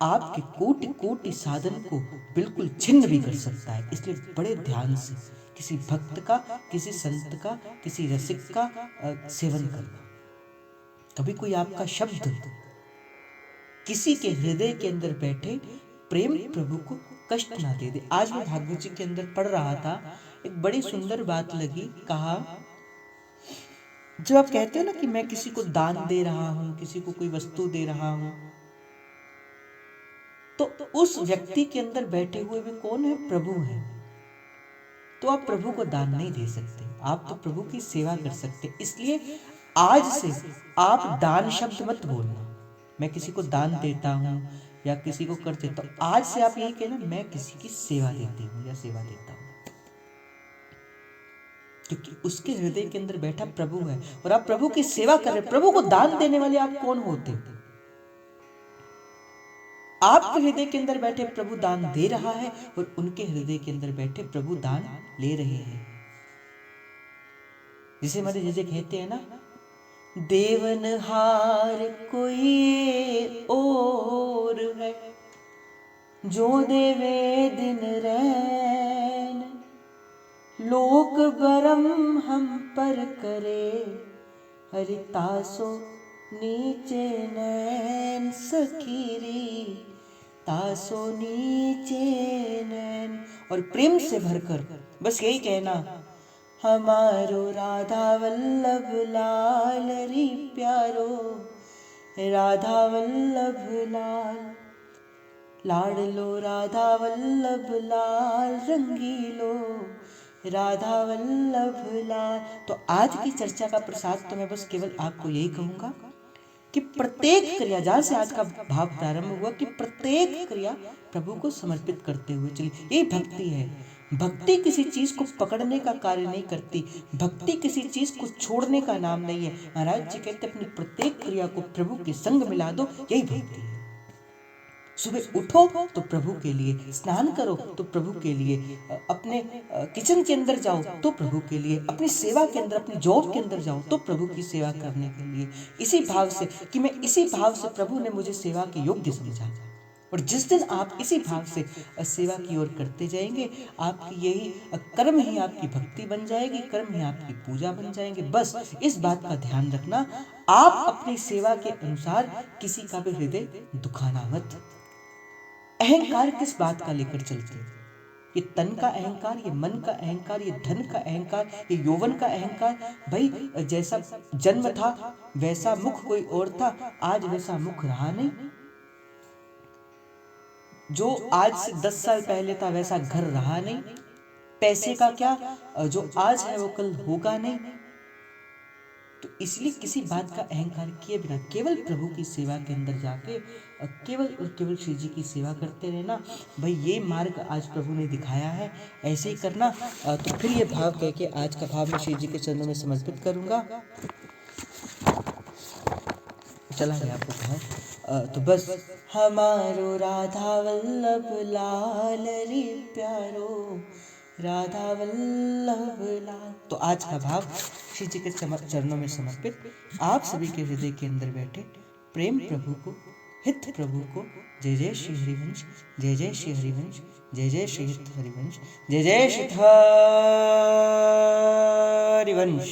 A: आपके कोटि कोटि साधन को बिल्कुल छिन्न भी कर सकता है। इसलिए बड़े ध्यान से किसी भक्त का, किसी संत का, किसी रसिक का सेवन करना। कभी कोई आपका शब्द किसी के हृदय के अंदर बैठे प्रेम प्रभु को कष्ट ना दे दे। आज मैं भागवत जी के अंदर पढ़ रहा था, एक बड़ी सुंदर बात लगी। कहा जब आप कहते हो ना कि मैं किसी को दान दे रहा हूं, किसी को कोई वस्तु दे रहा हूं, तो उस व्यक्ति के अंदर बैठे हुए भी कौन है? प्रभु है। तो आप प्रभु को दान नहीं दे सकते, आप तो प्रभु की सेवा कर सकते। इसलिए आज से आप दान शब्द मत बोलना। मैं किसी को दान देता हूं या किसी को कर देता हूं, आज से आप यही कहना मैं किसी की सेवा देती हूं या सेवा देता हूं, क्योंकि उसके हृदय के अंदर बैठा प्रभु है और आप प्रभु की सेवा कर रहे हैं। प्रभु को दान देने वाले आप कौन होते? आपके हृदय के अंदर बैठे प्रभु दान दे रहा है और उनके हृदय के अंदर बैठे प्रभु दान ले रहे हैं। जिसे हमारे जैसे कहते हैं ना, देवनहार कोई और है, जो देवे दिन रैन, लोक बरम हम पर करे, हरितासो नीचे नैन, सखीरी तासो नीचे नैन। और प्रेम से भरकर बस यही कहना, हमारो राधा वल्लभ लाल री प्यारो, राधा वल्लभ लाल, लाडलो राधा वल्लभ लाल, रंगीलो राधा वल्लभ लाल। तो आज की चर्चा का प्रसाद तो मैं बस केवल आपको यही कहूंगा कि प्रत्येक क्रिया, जहां से आज का भाव प्रारंभ हुआ, कि प्रत्येक क्रिया प्रभु को समर्पित करते हुए चलिए। यही भक्ति है। भक्ति किसी चीज को पकड़ने का कार्य नहीं करती, भक्ति किसी चीज को छोड़ने का नाम नहीं है। महाराज जी कहते अपनी प्रत्येक क्रिया को प्रभु के संग मिला दो, यही भक्ति है। सुबह उठो तो प्रभु के लिए, स्नान करो तो प्रभु के लिए, अपने किचन के अंदर जाओ तो प्रभु के लिए, अपनी सेवा के अंदर, अपनी जॉब के अंदर जाओ तो प्रभु की सेवा करने के लिए, इसी भाव से कि मैं इसी भाव से प्रभु ने मुझे सेवा के योग्य समझा। और जिस दिन आप इसी भाव से सेवा की ओर करते जाएंगे, आपकी यही कर्म ही आपकी भक्ति बन जाएगी, कर्म ही आपकी पूजा बन जाएंगे। बस इस बात का ध्यान रखना, आप अपनी सेवा के अनुसार किसी का भी हृदय दुखाना मत। अहंकार किस बात का लेकर चलते हैं? ये तन का अहंकार, ये मन का अहंकार, ये धन का अहंकार, ये यौवन का अहंकार। भाई जैसा जन्म था वैसा मुख कोई और था, आज वैसा मुख रहा नहीं। जो आज से 10 साल पहले था वैसा घर रहा नहीं। पैसे का क्या, जो आज है वो कल होगा नहीं। तो इसलिए किसी बात का अहंकार किए बिना केवल प्रभु की सेवा के अंदर जाके केवल और केवल श्री जी की सेवा करते रहना। भाई ये मार्ग आज प्रभु ने दिखाया है, ऐसे ही करना। तो फिर ये भाव कह के आज का भाव मैं श्री जी के चरणों में समर्पित करूंगा। चला गया आपको भाव। तो बस, हमारो राधा वल्लभ लाल रे प्यारो, राधा वल्लभ लाल। तो आज का भाव श्री जी के चरणों में समर्पित, आप सभी के हृदय के अंदर बैठे प्रेम प्रभु को, हित प्रभु को। जय जय श्री हरिवंश, जय जय श्री हरिवंश, जय जय श्री हरिवंश, जय जय श्री हरिवंश।